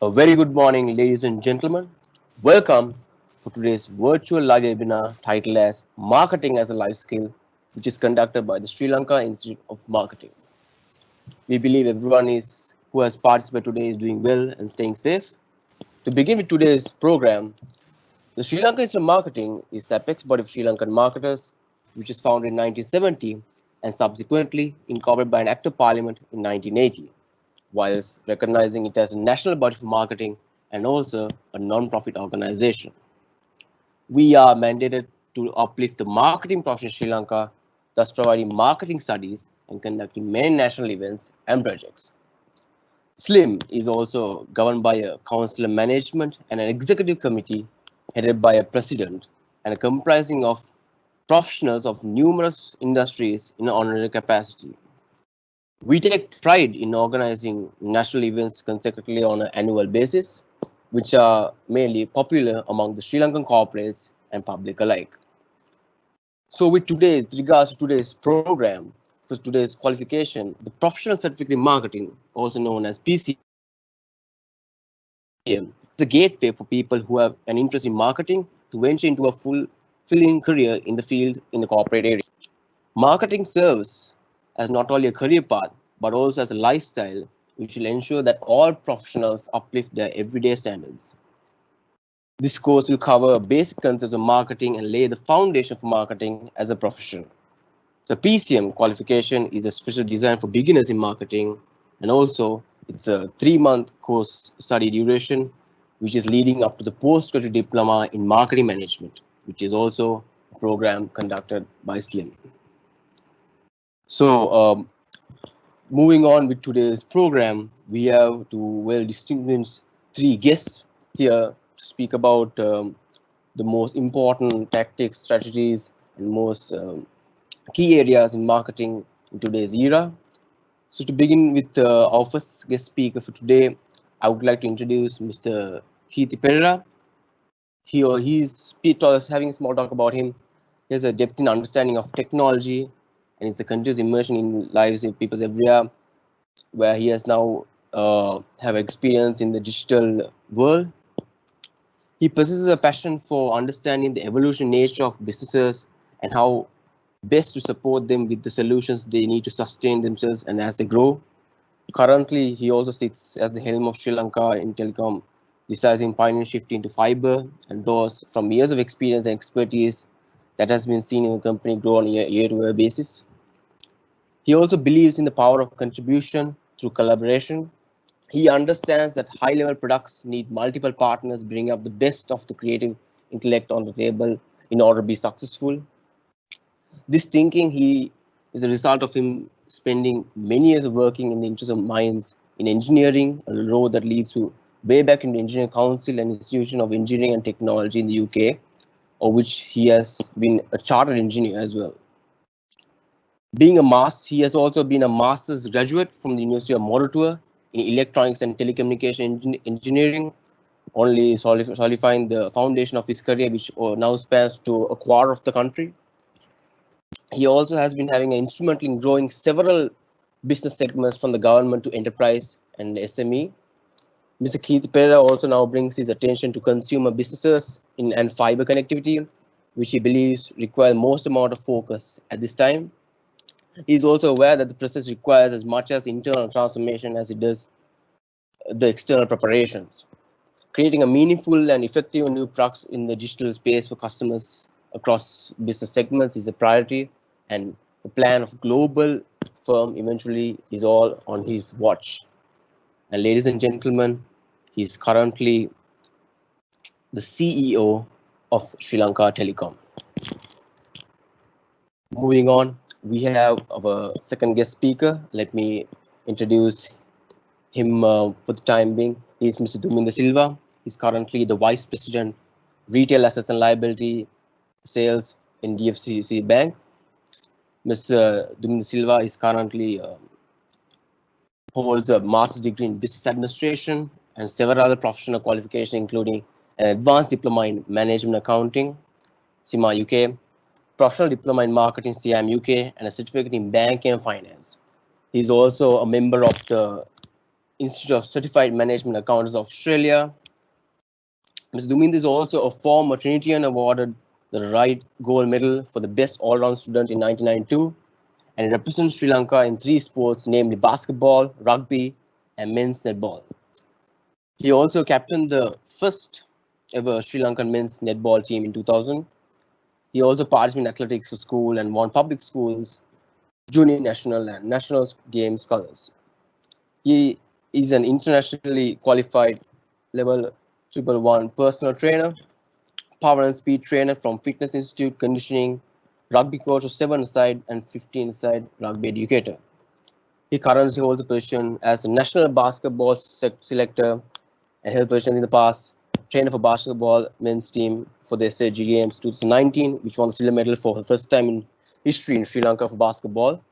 A very good morning, ladies and gentlemen. Welcome for today's virtual live webinar titled as Marketing as a Life Skill, which is conducted by the Sri Lanka Institute of Marketing. We believe everyone is who has participated today is doing well and staying safe. To begin with today's program, the Sri Lanka Institute of Marketing is the apex body of Sri Lankan marketers, which is founded in 1970 and subsequently incorporated by an Act of Parliament in 1980. Whilst recognizing it as a national body for marketing and also a non-profit organization. We are mandated to uplift the marketing profession in Sri Lanka, thus providing marketing studies and conducting many national events and projects. SLIM is also governed by a council of management and an executive committee headed by a president and comprising of professionals of numerous industries in an honorary capacity. We take pride in organizing national events consecutively on an annual basis, which are mainly popular among the Sri Lankan corporates and public alike. So, with regards to today's program, for today's qualification, the Professional Certificate in Marketing, also known as PCM, is a gateway for people who have an interest in marketing to venture into a fulfilling career in the field in the corporate area. Marketing serves as not only a career path, but also as a lifestyle which will ensure that all professionals uplift their everyday standards. This course will cover basic concepts of marketing and lay the foundation for marketing as a profession. The PCM qualification is a special design for beginners in marketing, and also it's a 3-month course study duration, which is leading up to the postgraduate diploma in marketing management, which is also a program conducted by SLIM. So, moving on with today's program, we have two well distinguished three guests here to speak about the most important tactics, strategies, and most key areas in marketing in today's era. So, to begin with our first guest speaker for today, I would like to introduce Mr. Kiththi Perera. He's having a small talk about him. He has a depth in understanding of technology and it's a continuous immersion in lives of people everywhere, where he has now have experience in the digital world. He possesses a passion for understanding the evolution nature of businesses and how best to support them with the solutions they need to sustain themselves and as they grow. Currently, he also sits as the helm of Sri Lanka in telecom, deciding pioneer shift into fiber and those from years of experience and expertise that has been seen in the company grow on a year-to-year basis. He also believes in the power of contribution through collaboration. He understands that high-level products need multiple partners bring up the best of the creative intellect on the table in order to be successful. This thinking he is a result of him spending many years working in the interest of minds in engineering, a road that leads to way back in the Engineering Council and Institution of Engineering and Technology in the UK, of which he has been a chartered engineer as well. He has also been a master's graduate from the University of Moratuwa in electronics and telecommunication engineering, only solidifying the foundation of his career, which now spans to a quarter of the country. He also has been having an instrumental in growing several business segments from the government to enterprise and SME. Mr. Kiththi Perera also now brings his attention to consumer businesses and fiber connectivity, which he believes require most amount of focus at this time. He is also aware that the process requires as much as internal transformation as it does the external preparations. Creating a meaningful and effective new products in the digital space for customers across business segments is a priority, and the plan of global firm eventually is all on his watch. And ladies and gentlemen, he's currently the CEO of Sri Lanka Telecom. Moving on, we have our second guest speaker. Let me introduce him for the time being. He is Mr. Duminda Silva. He's currently the Vice President, Retail Assets and Liability Sales in DFCC Bank. Mr. Duminda Silva is currently holds a master's degree in business administration and several other professional qualifications, including an advanced diploma in management accounting, CIMA UK, professional diploma in marketing, CIM UK, and a certificate in banking and finance. He's also a member of the Institute of Certified Management Accountants of Australia. Ms. Duminda is also a former Trinitarian awarded the Wright Gold Medal for the Best All-Round Student in 1992 and represents Sri Lanka in 3 sports, namely basketball, rugby, and men's netball. He also captained the first ever Sri Lankan men's netball team in 2000. He also participated in athletics for school and won public schools, junior national and national games colors. He is an internationally qualified level 111 personal trainer, power and speed trainer from Fitness Institute, conditioning, rugby coach of 7-a-side and 15-a-side rugby educator. He currently holds a position as a national basketball selector and held position in the past, trainer for basketball men's team for the SAG Games 2019, which won the silver medal for the first time in history in Sri Lanka for basketball.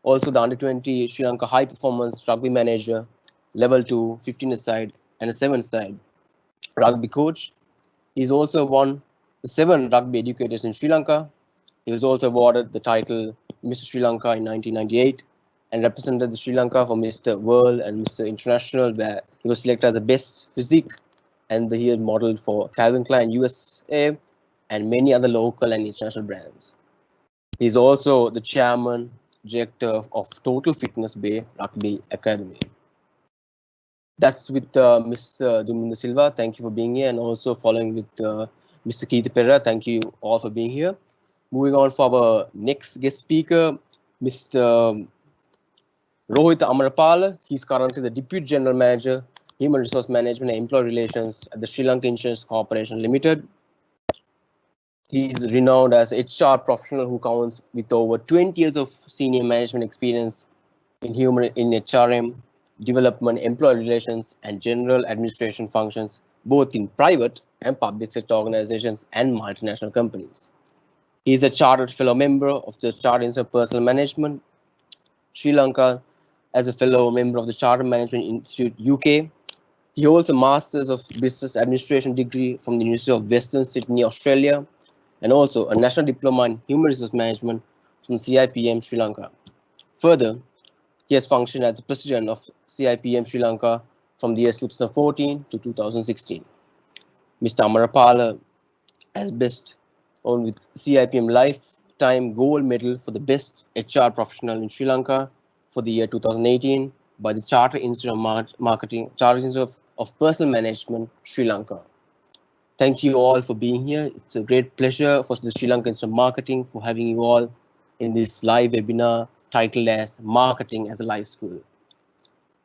Also the under-20 Sri Lanka high performance rugby manager, level 2, 15-a-side and a 7-a-side rugby coach. He's also won the 7 rugby educators in Sri Lanka. He was also awarded the title Mr. Sri Lanka in 1998 and represented the Sri Lanka for Mr. World and Mr. International, where he was selected as the best physique and the year model for Calvin Klein USA and many other local and international brands. He's also the chairman, director of Total Fitness Bay Rugby Academy. That's with Mr. Duminda Silva. Thank you for being here, and also following with Mr. Kiththi Perera. Thank you all for being here. Moving on for our next guest speaker, Mr. Rohitha Amarapala. He's currently the Deputy General Manager, Human Resource Management and Employee Relations at the Sri Lanka Insurance Corporation Limited. He is renowned as an HR professional who counts with over 20 years of senior management experience in HRM, development, employee relations, and general administration functions, both in private and public sector organizations and multinational companies. He is a chartered fellow member of the Chartered Institute of Personal Management, Sri Lanka, as a fellow member of the Chartered Management Institute, UK. He holds a Master's of Business Administration degree from the University of Western Sydney, Australia, and also a National Diploma in Human Resource Management from CIPM Sri Lanka. Further, he has functioned as the president of CIPM Sri Lanka from the years 2014 to 2016. Mr. Amarapala has best known with CIPM Lifetime Gold Medal for the Best HR Professional in Sri Lanka for the year 2018 by the Chartered Institute of Marketing, Chartered Institute of Personal Management, Sri Lanka. Thank you all for being here. It's a great pleasure for the Sri Lanka Institute of Marketing for having you all in this live webinar titled as Marketing as a Life School.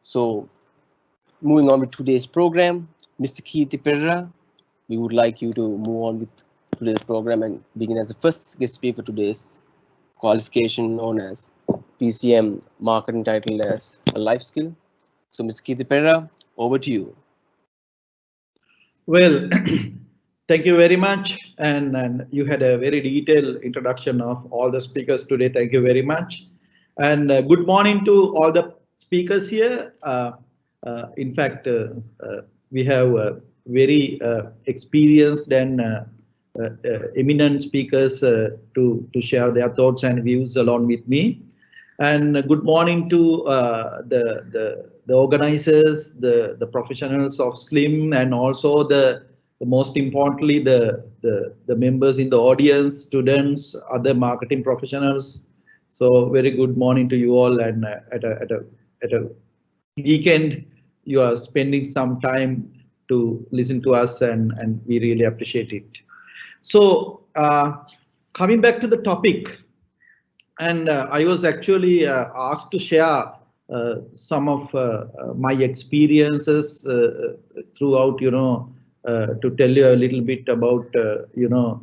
So, moving on with today's program, Mr. Kiththi Perera, we would like you to move on with today's program and begin as the first guest speaker for today's qualification known as PCM Marketing titled as a Life Skill. So, Mr. Kiththi Perera, over to you. Well, thank you very much. And you had a very detailed introduction of all the speakers today. Thank you very much. And good morning to all the speakers here. In fact, we have very experienced and eminent speakers to share their thoughts and views along with me. And good morning to the organizers, the professionals of SLIM, and also the most importantly the members in the audience, students, other marketing professionals. So very good morning to you all, and at a weekend you are spending some time to listen to us, and we really appreciate it. So coming back to the topic, and I was actually asked to share some of my experiences throughout, to tell you a little bit about,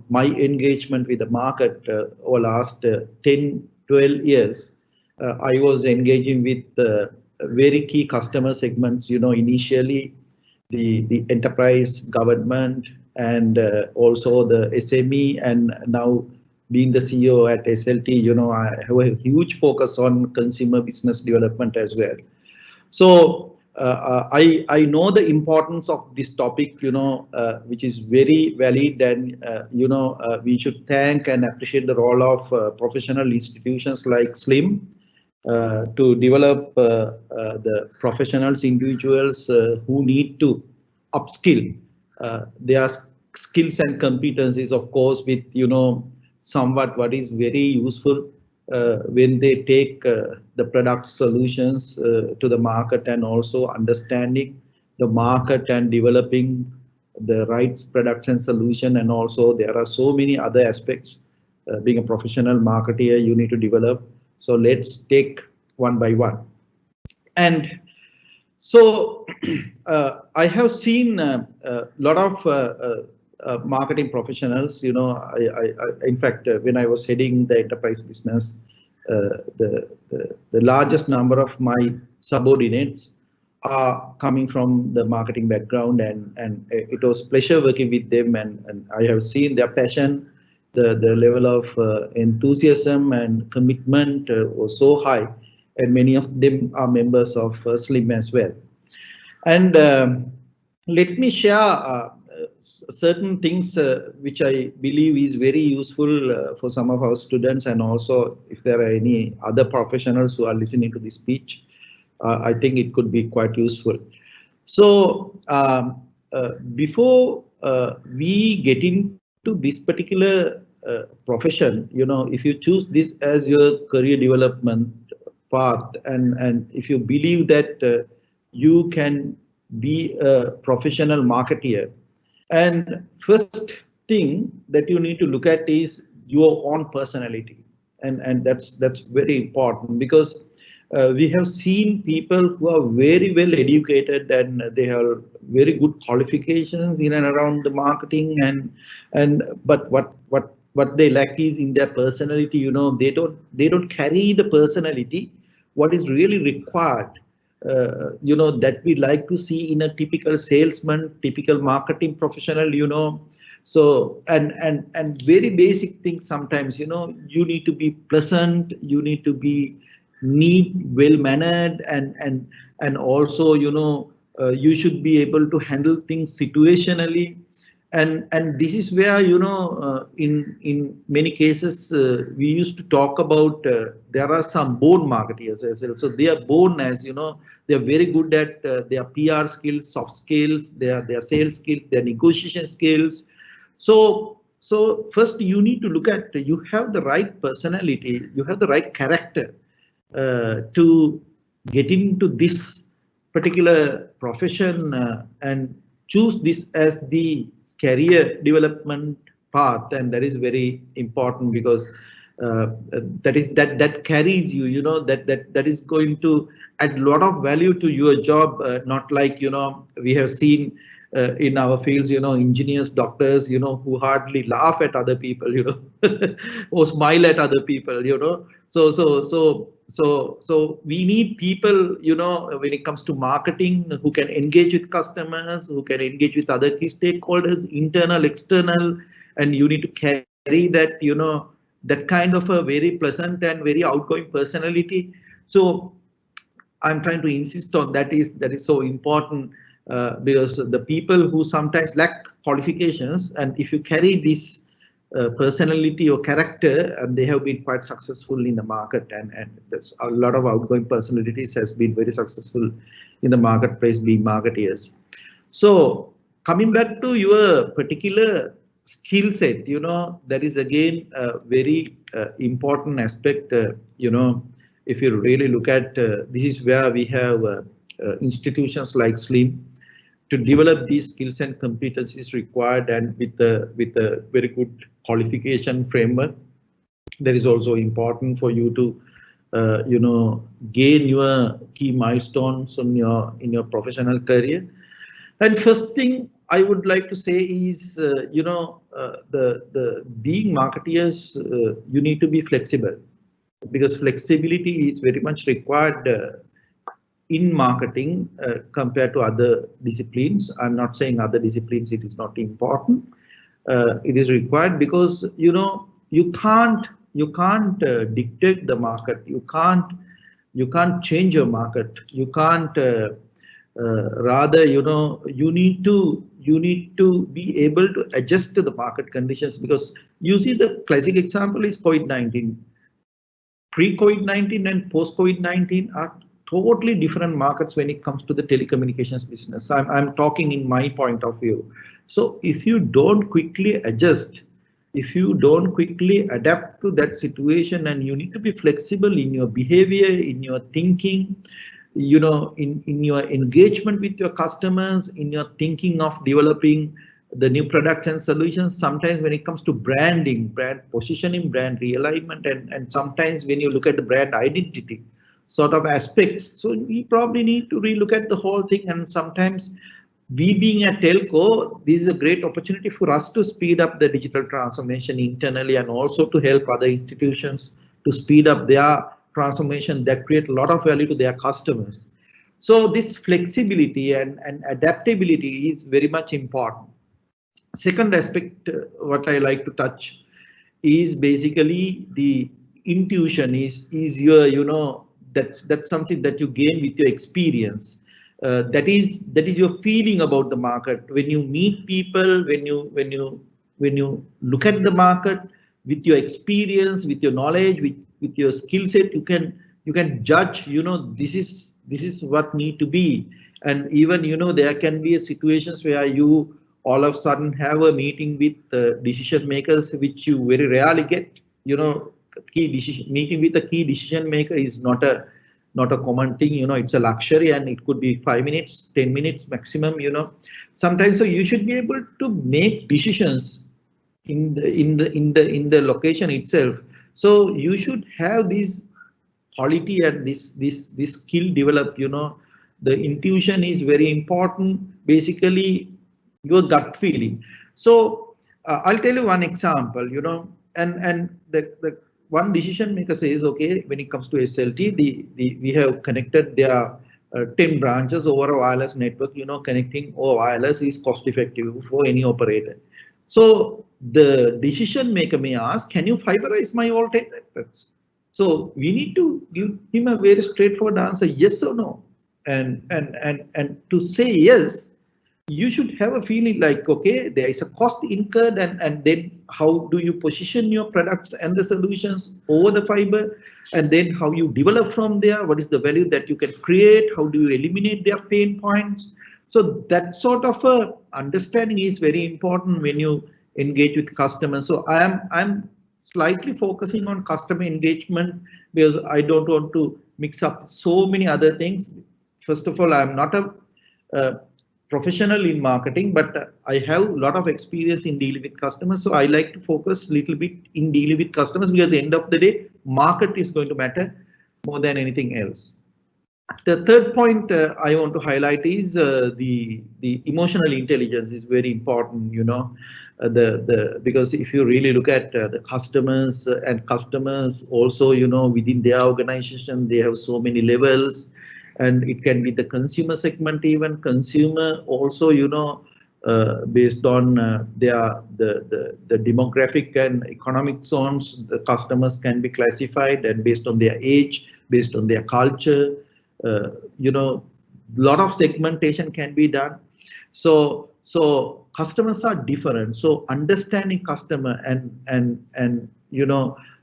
my engagement with the market over last 10, 12 years. I was engaging with very key customer segments, initially the enterprise, government, and also the SME, and now being the CEO at SLT, I have a huge focus on consumer business development as well. So I know the importance of this topic, which is very valid, and we should thank and appreciate the role of professional institutions like SLIM to develop the professionals, individuals who need to upskill their skills and competencies, of course, with somewhat what is very useful when they take the product solutions to the market, and also understanding the market and developing the right products and solution. And also there are so many other aspects being a professional marketer you need to develop. So let's take one by one. And so I have seen a lot of marketing professionals. In fact, when I was heading the enterprise business, the largest number of my subordinates are coming from the marketing background, and it was pleasure working with them, and I have seen their passion, the level of enthusiasm and commitment was so high, and many of them are members of Slim as well. And let me share certain things which I believe is very useful for some of our students, and also if there are any other professionals who are listening to this speech, I think it could be quite useful. So before we get into this particular profession, if you choose this as your career development path, and if you believe that you can be a professional marketeer, and first thing that you need to look at is your own personality, and that's very important, because we have seen people who are very well educated and they have very good qualifications in and around the marketing, and but what they lack is in their personality. They don't carry the personality what is really required, that we like to see in a typical salesman, typical marketing professional. So and very basic things sometimes. You need to be pleasant, you need to be neat, well mannered, and also you should be able to handle things situationally. And this is where in many cases we used to talk about there are some born marketeers as well. So they are born as they are very good at their PR skills, soft skills, their sales skills, their negotiation skills. So first you need to look at, you have the right personality, you have the right character to get into this particular profession and choose this as the career development path. And that is very important, because that carries you, that is going to add a lot of value to your job, not like we have seen in our fields, engineers, doctors, who hardly laugh at other people, or smile at other people, so we need people, when it comes to marketing, who can engage with customers, who can engage with other key stakeholders, internal, external, and you need to carry that, that kind of a very pleasant and very outgoing personality. So I'm trying to insist on that is so important, because the people who sometimes lack qualifications, and if you carry this personality or character, and they have been quite successful in the market, and there's a lot of outgoing personalities has been very successful in the marketplace being marketeers. So coming back to your particular skill set, that is again a very important aspect. If you really look at, this is where we have institutions like SLIM to develop these skills and competencies required, and with a very good qualification framework. That is also important for you to gain your key milestones in your professional career. And first thing I would like to say is, the being marketeers, you need to be flexible, because flexibility is very much required in marketing compared to other disciplines. I'm not saying other disciplines it is not important. It is required because you can't dictate the market. You can't change your market. You can't rather you need to be able to adjust to the market conditions, because you see the classic example is COVID-19. Pre-COVID-19 and post-COVID-19 are totally different markets when it comes to the telecommunications business. I'm talking in my point of view. So if you don't quickly adjust, if you don't quickly adapt to that situation, and you need to be flexible in your behavior, in your thinking, in your engagement with your customers, in your thinking of developing the new products and solutions. Sometimes when it comes to branding, brand positioning, brand realignment, and sometimes when you look at the brand identity sort of aspects, so we probably need to relook at the whole thing. And sometimes we being a telco, this is a great opportunity for us to speed up the digital transformation internally, and also to help other institutions to speed up their transformation that create a lot of value to their customers. So this flexibility and adaptability is very much important. Second aspect, what I like to touch is basically the intuition. Is your, that's something that you gain with your experience. That is your feeling about the market when you meet people, when you look at the market with your experience, with your knowledge, with your skill set. You can judge, this is what need to be. And even there can be situations where you all of a sudden have a meeting with decision makers, which you very rarely get. Key decision meeting with a key decision maker is not a common thing. It's a luxury, and it could be 5 minutes, 10 minutes maximum. Sometimes. So you should be able to make decisions in the location itself. So you should have this quality and this skill developed. The intuition is very important, basically your gut feeling. So I'll tell you one example. And the one decision maker says, okay, when it comes to SLT, we have connected their 10 branches over a wireless network. Connecting over wireless is cost effective for any operator. So the decision maker may ask, can you fiberize my all 10 networks? So we need to give him a very straightforward answer, yes or no. And to say yes, you should have a feeling like, okay, there is a cost incurred, and then how do you position your products and the solutions over the fiber, and then how you develop from there, what is the value that you can create, how do you eliminate their pain points. So that sort of a understanding is very important when you engage with customers. So I'm slightly focusing on customer engagement because I don't want to mix up so many other things. First of all, I'm not a professional in marketing, but I have a lot of experience in dealing with customers. So I like to focus a little bit in dealing with customers, because at the end of the day, market is going to matter more than anything else. The third point I want to highlight is the emotional intelligence is very important. Because if you really look at the customers, and customers also, within their organization, they have so many levels. And it can be the consumer segment, even consumer also, based on the demographic and economic zones, the customers can be classified, and based on their age, based on their culture, lot of segmentation can be done. So customers are different. So understanding customer and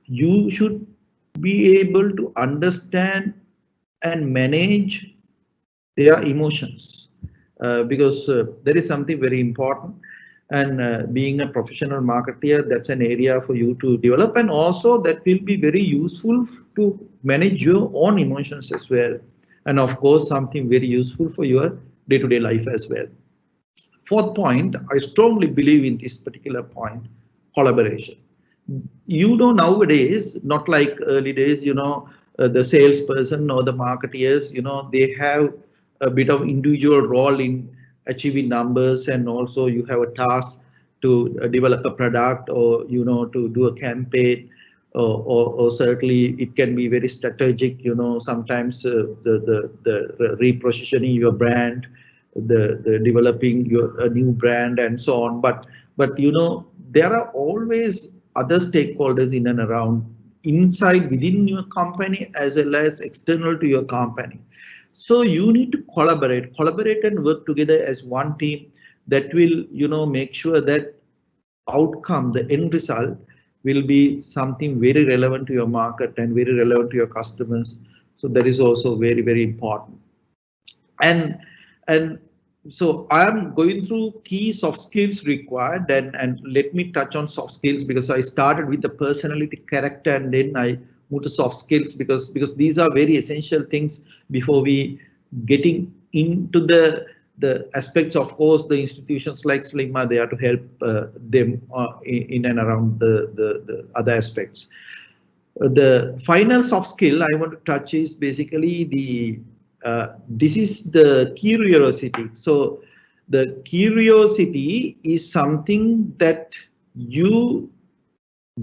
you should be able to understand and manage their emotions, because there is something very important. And being a professional marketer, that's an area for you to develop, and also that will be very useful to manage your own emotions as well. And of course, something very useful for your day-to-day life as well. Fourth point, I strongly believe in this particular point, collaboration. Nowadays, not like early days, the salesperson or the marketeers, they have a bit of individual role in achieving numbers, and also you have a task to develop a product, or to do a campaign, or certainly it can be very strategic. Sometimes the repositioning your brand, the developing a new brand, and so on. But there are always other stakeholders in and around, inside within your company as well as external to your company. So you need to collaborate and work together as one team. That will make sure that outcome, the end result, will be something very relevant to your market and very relevant to your customers. So that is also very, very important. And so I'm going through key soft skills required, and let me touch on soft skills because I started with the personality, character, and then I moved to soft skills because these are very essential things before we getting into the aspects. Of course, the institutions like Slim are there to help them in and around the other aspects. The final soft skill I want to touch is basically this is the curiosity. So the curiosity is something that you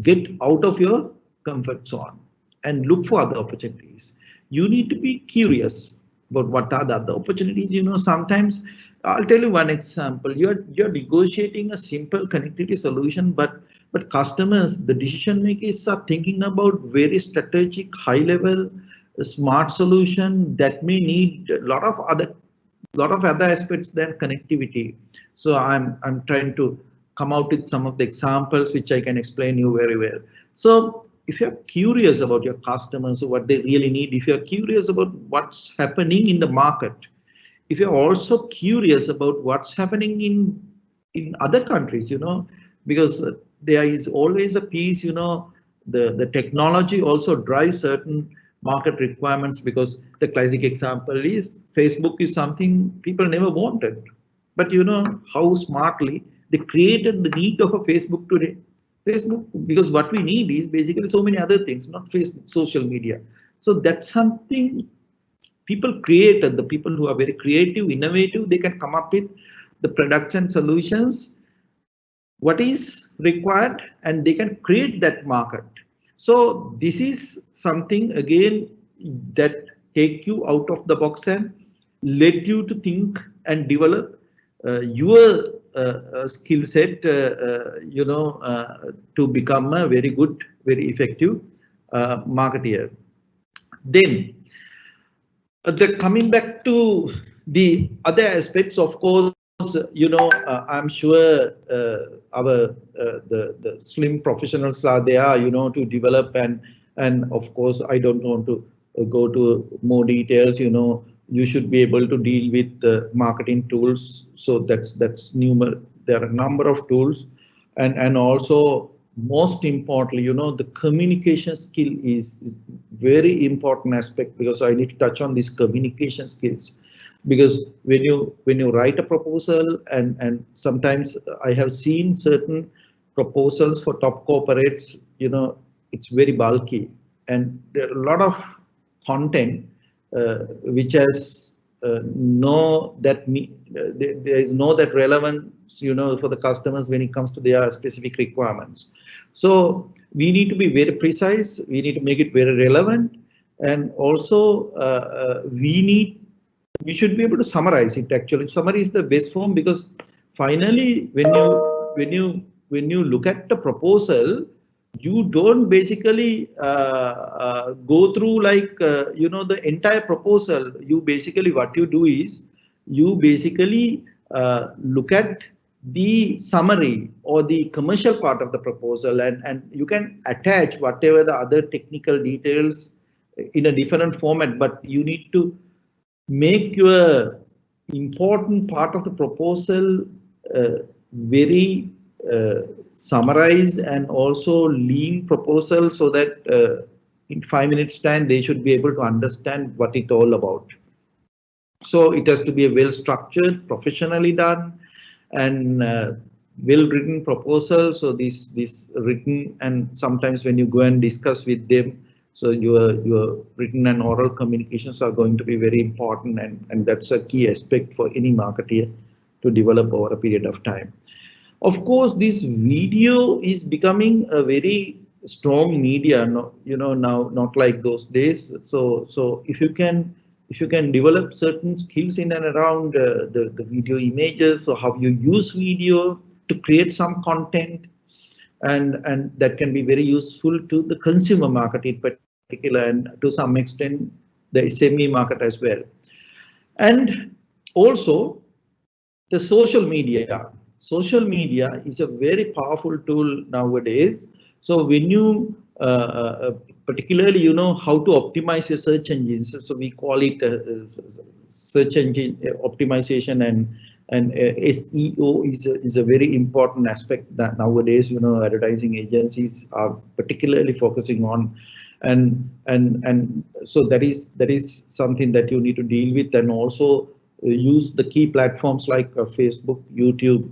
get out of your comfort zone and look for other opportunities. You need to be curious about what are the other opportunities. Sometimes I'll tell you one example. You're negotiating a simple connectivity solution, but customers, the decision makers are thinking about very strategic, high level, smart solution that may need a lot of other aspects than connectivity. So I'm trying to come out with some of the examples which I can explain you very well. So if you're curious about your customers, what they really need, if you're curious about what's happening in the market, if you're also curious about what's happening in other countries, because there is always a piece, the technology also drives certain market requirements, because the classic example is Facebook is something people never wanted, but how smartly they created the need of a Facebook today. Facebook, because what we need is basically so many other things, not Facebook, social media. So that's something people created, the people who are very creative, innovative, they can come up with the products and solutions, what is required, and they can create that market. So this is something again that take you out of the box and let you to think and develop your skill set, to become a very good, very effective marketeer. Then coming back to the other aspects, of course, I'm sure the slim professionals are there, to develop, and of course, I don't want to go to more details. You should be able to deal with the marketing tools. So that's numerous. There are a number of tools, and also most importantly, the communication skill is very important aspect, because I need to touch on these communication skills. Because when you write a proposal, and sometimes I have seen certain proposals for top corporates, it's very bulky, and there are a lot of content which has there is no that relevance, for the customers when it comes to their specific requirements. So we need to be very precise. We need to make it very relevant, and also we should be able to summarize it. Actually, summary is the best form, because finally, when you look at the proposal, you don't basically go through like the entire proposal. You basically, what you do is you basically look at the summary or the commercial part of the proposal, and you can attach whatever the other technical details in a different format, but you need to make your important part of the proposal very summarize and also lean proposal, so that in 5 minutes time they should be able to understand what it's all about. So it has to be a well structured, professionally done, and well written proposal. So this written, and sometimes when you go and discuss with them, so your written and oral communications are going to be very important, and that's a key aspect for any marketer to develop over a period of time. Of course, this video is becoming a very strong media, now not like those days. So if you can develop certain skills in and around the video images, so how you use video to create some content, and that can be very useful to the consumer market in particular, and to some extent the SME market as well. And also the social media. Social media is a very powerful tool nowadays, So when you particularly, you know, how to optimize your search engines. So we call it search engine optimization, and SEO is a very important aspect that nowadays, you know, advertising agencies are particularly focusing on, and so that is something that you need to deal with, and also use the key platforms like Facebook, YouTube,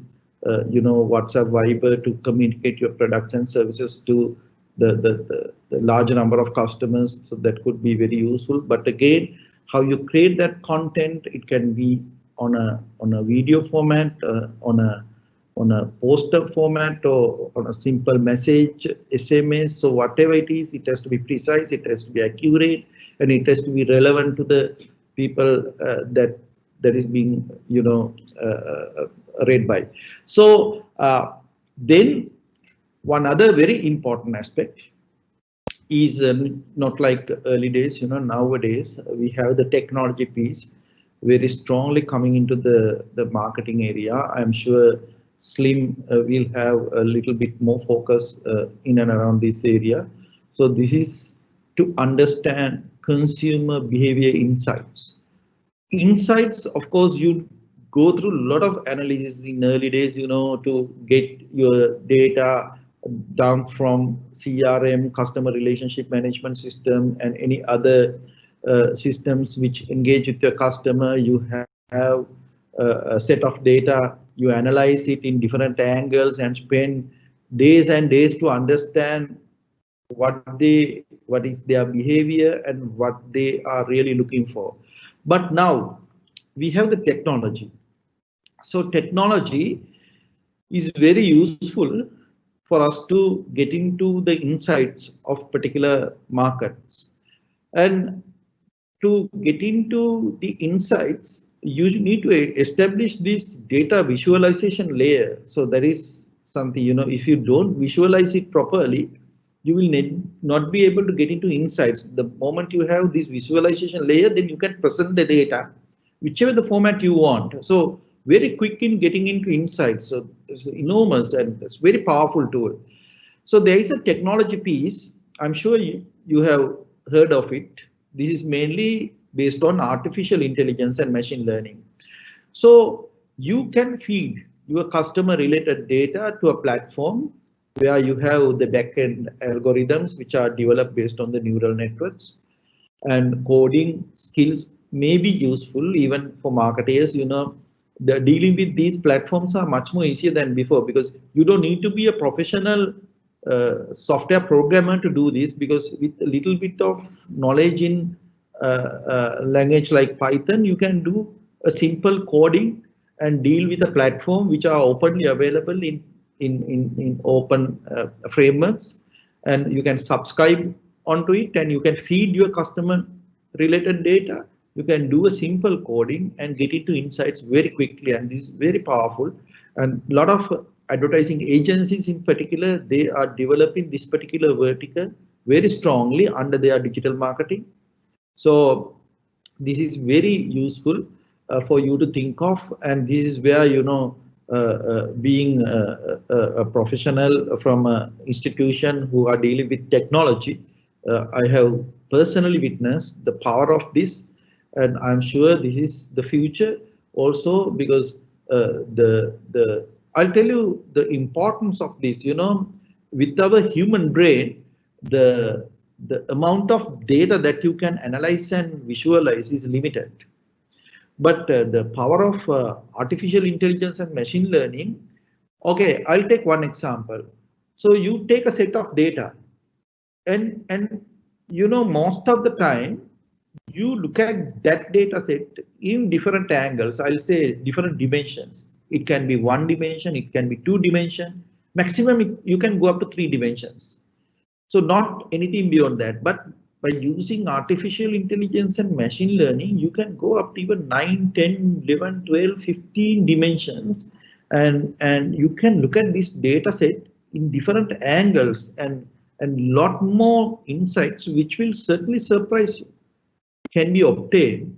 you know, WhatsApp, Viber to communicate your products and services to the larger number of customers. So that could be very useful. But again, how you create that content, it can be on a video format, on a poster format, or on a simple message, SMS. So whatever it has to be precise, it has to be accurate, and it has to be relevant to the people that is being, you know, read by. So then one other very important aspect is not like early days, you know, nowadays we have the technology piece very strongly coming into the marketing area. I'm sure Slim will have a little bit more focus in and around this area. So this is to understand consumer behavior insights. Insights, of course, you go through a lot of analysis in early days, you know, to get your data down from CRM, customer relationship management system, and any other systems which engage with your customer. You have a set of data, you analyze it in different angles and spend days and days to understand what is their behavior and what they are really looking for. But now we have the technology. So technology is very useful for us to get into the insights of particular markets. And to get into the insights, you need to establish this data visualization layer. So that is something, you know, if you don't visualize it properly, you will not be able to get into insights. The moment you have this visualization layer, then you can present the data, whichever the format you want. So very quick in getting into insights. So it's enormous and it's very powerful tool. So there is a technology piece. I'm sure you have heard of it. This is mainly based on artificial intelligence and machine learning. So you can feed your customer related data to a platform where you have the backend algorithms which are developed based on the neural networks, and coding skills may be useful even for marketers. You know, the dealing with these platforms are much more easier than before, because you don't need to be a professional software programmer to do this, because with a little bit of knowledge in language like Python, you can do a simple coding and deal with a platform which are openly available in open frameworks, and you can subscribe onto it, and you can feed your customer related data. You can do a simple coding and get into insights very quickly, and this is very powerful. And a lot of advertising agencies in particular, they are developing this particular vertical very strongly under their digital marketing. So this is very useful for you to think of, and this is where, you know, being a professional from an institution who are dealing with technology, I have personally witnessed the power of this, and I'm sure this is the future also, because I'll tell you the importance of this. You know, with our human brain, the amount of data that you can analyze and visualize is limited. But the power of artificial intelligence and machine learning, okay, I'll take one example. So you take a set of data, and you know, most of the time you look at that data set in different angles. I'll say different dimensions. It can be one dimension, it can be two dimension, maximum you can go up to 3 dimensions. So not anything beyond that. But by using artificial intelligence and machine learning, you can go up to even 9, 10, 11, 12, 15 dimensions, and you can look at this data set in different angles, and lot more insights which will certainly surprise you can be obtained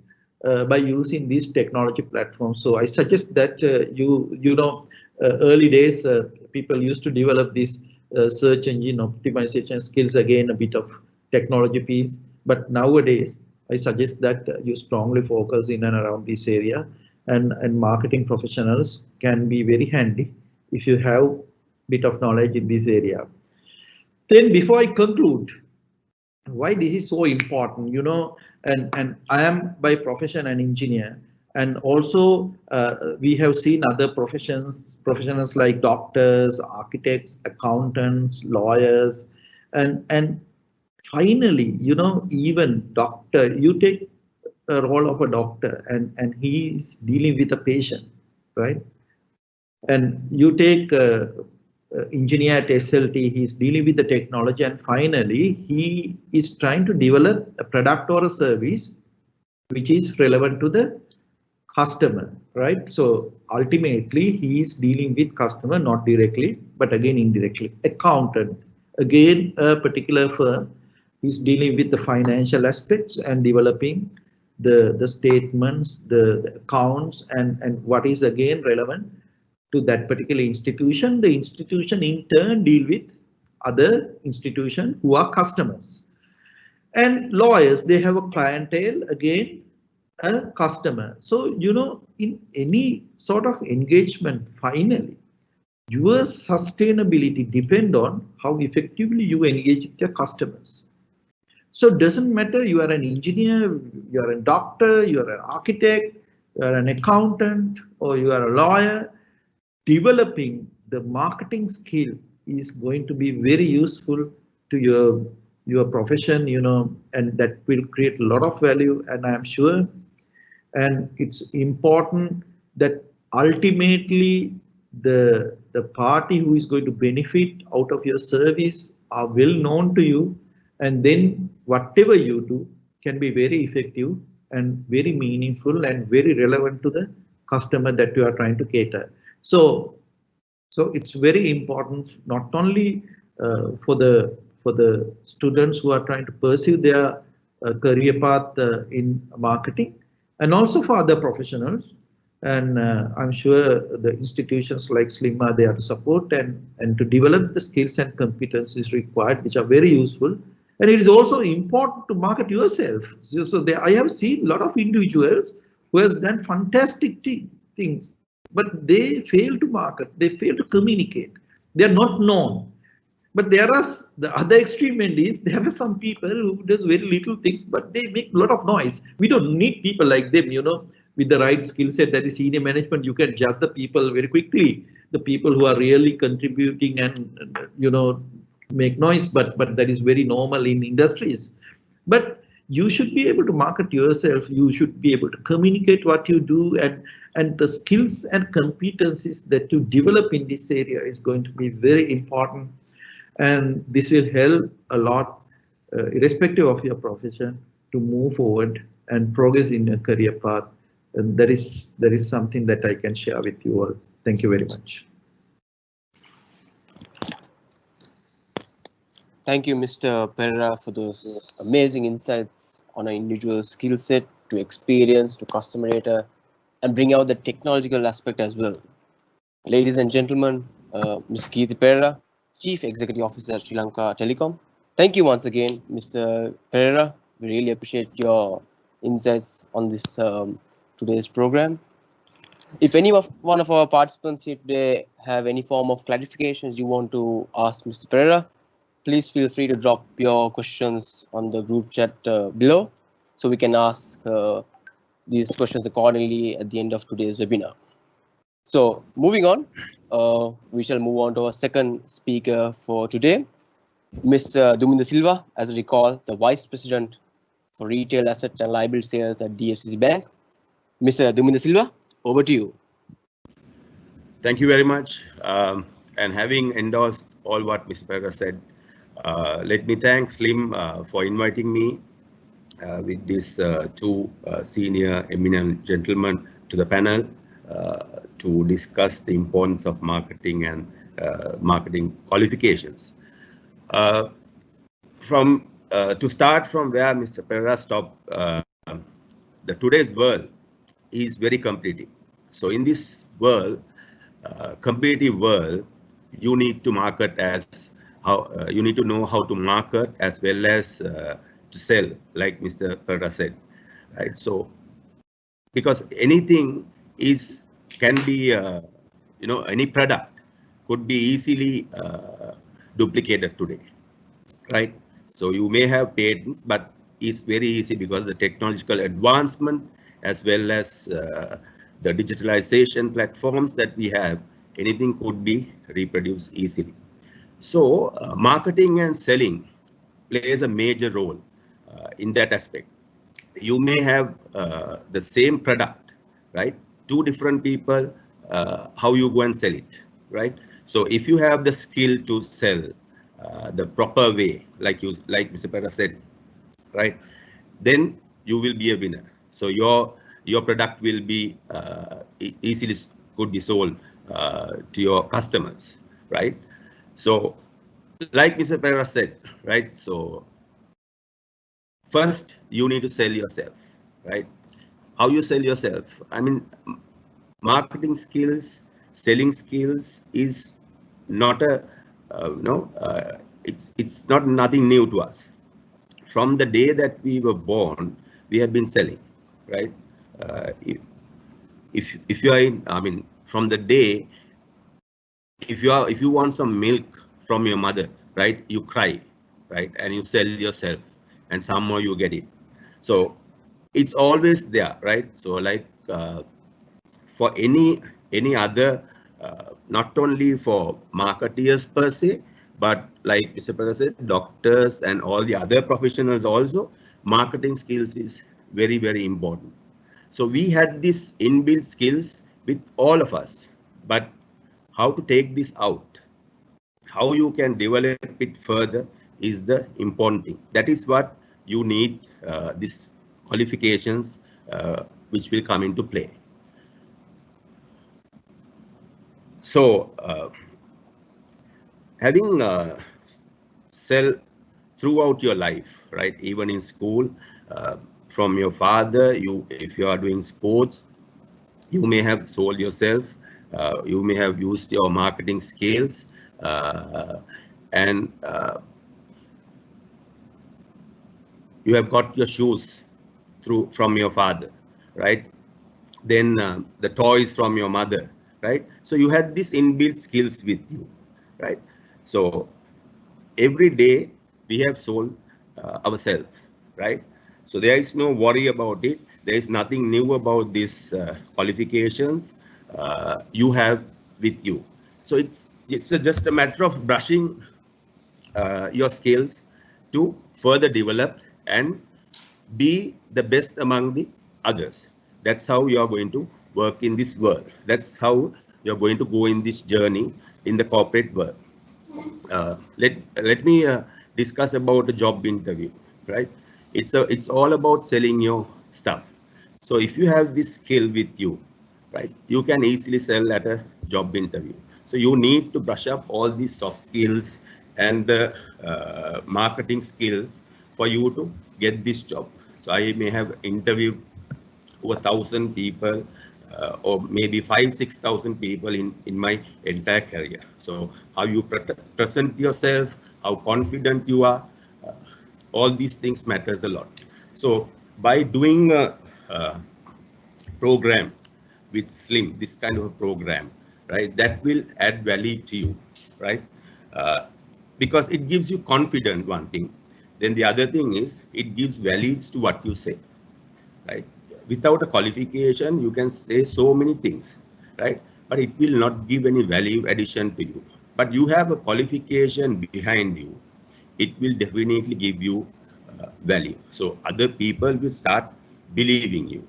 by using these technology platforms. So I suggest that you know, early days people used to develop this search engine optimization skills, again a bit of technology piece. But nowadays, I suggest that you strongly focus in and around this area, and marketing professionals can be very handy if you have bit of knowledge in this area. Then before I conclude, why this is so important, and I am by profession an engineer, and also we have seen other professionals like doctors, architects, accountants, lawyers, and finally, even doctor, you take a role of a doctor, and he's dealing with a patient, right? And you take engineer at SLT, he's dealing with the technology, and finally he is trying to develop a product or a service which is relevant to the customer, right? So ultimately he is dealing with customer, not directly, but again indirectly. Accountant, again a particular firm is dealing with the financial aspects and developing the statements, the accounts, and what is again relevant to that particular institution. The institution in turn deal with other institutions who are customers. And lawyers, they have a clientele, again, a customer. So, in any sort of engagement, finally, your sustainability depend on how effectively you engage with your customers. So it doesn't matter you are an engineer, you are a doctor, you are an architect, you are an accountant, or you are a lawyer. Developing the marketing skill is going to be very useful to your profession, and that will create a lot of value, and I am sure. And it's important that ultimately the party who is going to benefit out of your service are well known to you, and then whatever you do can be very effective and very meaningful and very relevant to the customer that you are trying to cater. So it's very important not only for the students who are trying to pursue their career path in marketing, and also for other professionals. And I'm sure the institutions like SLIM are there to support and to develop the skills and competencies required, which are very useful. And it is also important to market yourself. So I have seen a lot of individuals who has done fantastic things, but they fail to market, they fail to communicate, they are not known. But there are the other extreme end is there are some people who does very little things, but they make a lot of noise. We don't need people like them, with the right skill set. That is senior management. You can judge the people very quickly. The people who are really contributing and make noise, but that is very normal in industries. But you should be able to market yourself. You should be able to communicate what you do, and the skills and competencies that you develop in this area is going to be very important. And this will help a lot, irrespective of your profession, to move forward and progress in your career path. And that is something that I can share with you all. Thank you very much. Thank you, Mr. Perera, for those amazing insights on an individual skill set to experience to customer data and bring out the technological aspect as well. Ladies and gentlemen, Ms. Kiththi Perera, Chief Executive Officer at Sri Lanka Telecom. Thank you once again, Mr. Perera. We really appreciate your insights on this today's program. If one of our participants here today have any form of clarifications you want to ask Mr. Perera, please feel free to drop your questions on the group chat below, so we can ask these questions accordingly at the end of today's webinar. So moving on, we shall move on to our second speaker for today, Mr. Duminda Silva, as I recall, the Vice President for Retail Asset and Liability Sales at DFCC Bank. Mr. Duminda Silva, over to you. Thank you very much. And having endorsed all what Mr. Perera said, let me thank Slim for inviting me with these two senior eminent gentlemen to the panel to discuss the importance of marketing and marketing qualifications. To start from where Mr. Perera stopped, the today's world is very competitive. So in this world, competitive world, you need to market as how you need to know how to market as well as to sell, like Mr. Perera said, right? So because anything is can be any product could be easily duplicated today, right? So you may have patents, but it's very easy because the technological advancement as well as the digitalization platforms that we have, anything could be reproduced easily. So marketing and selling plays a major role in that aspect. You may have the same product, right? Two different people, how you go and sell it, right? So if you have the skill to sell the proper way, like Mr. Perera said, right? Then you will be a winner. So your product will be easily could be sold to your customers, right? So like Mr. Perera said, right? So first you need to sell yourself, right? How you sell yourself? I mean, marketing skills, selling skills is not a it's not nothing new to us. From the day that we were born, we have been selling, right? Uh, if you are in, I mean, from the day, if you want some milk from your mother, right, you cry, right, and you sell yourself, and somehow you get it. So it's always there, right? So like for any other, not only for marketeers per se, but like Mr. Perera said, doctors and all the other professionals also, marketing skills is very, very important. So we had this inbuilt skills with all of us, but how to take this out, how you can develop it further is the important thing. That is what you need these qualifications which will come into play. So having sell throughout your life, right? Even in school, from your father, if you are doing sports, you may have sold yourself. You may have used your marketing skills, and you have got your shoes from your father, right? Then the toys from your mother, right? So you had these inbuilt skills with you, right? So every day we have sold ourselves, right? So there is no worry about it. There is nothing new about these qualifications you have with you. So it's just a matter of brushing your skills to further develop and be the best among the others. That's how you are going to work in this world. That's how you're going to go in this journey in the corporate world. Let me discuss about a job interview, right? It's all about selling your stuff. So if you have this skill with you, right, you can easily sell at a job interview. So you need to brush up all these soft skills and the marketing skills for you to get this job. So I may have interviewed over 1,000 people or maybe 6,000 people in my entire career. So how you present yourself, how confident you are, uh, all these things matters a lot. So by doing a program with Slim, this kind of a program, right, that will add value to you, right? Uh, because it gives you confidence, one thing. Then the other thing is it gives values to what you say, right? Without a qualification, you can say so many things, right? But it will not give any value addition to you. But you have a qualification behind you, it will definitely give you value. So other people will start believing you.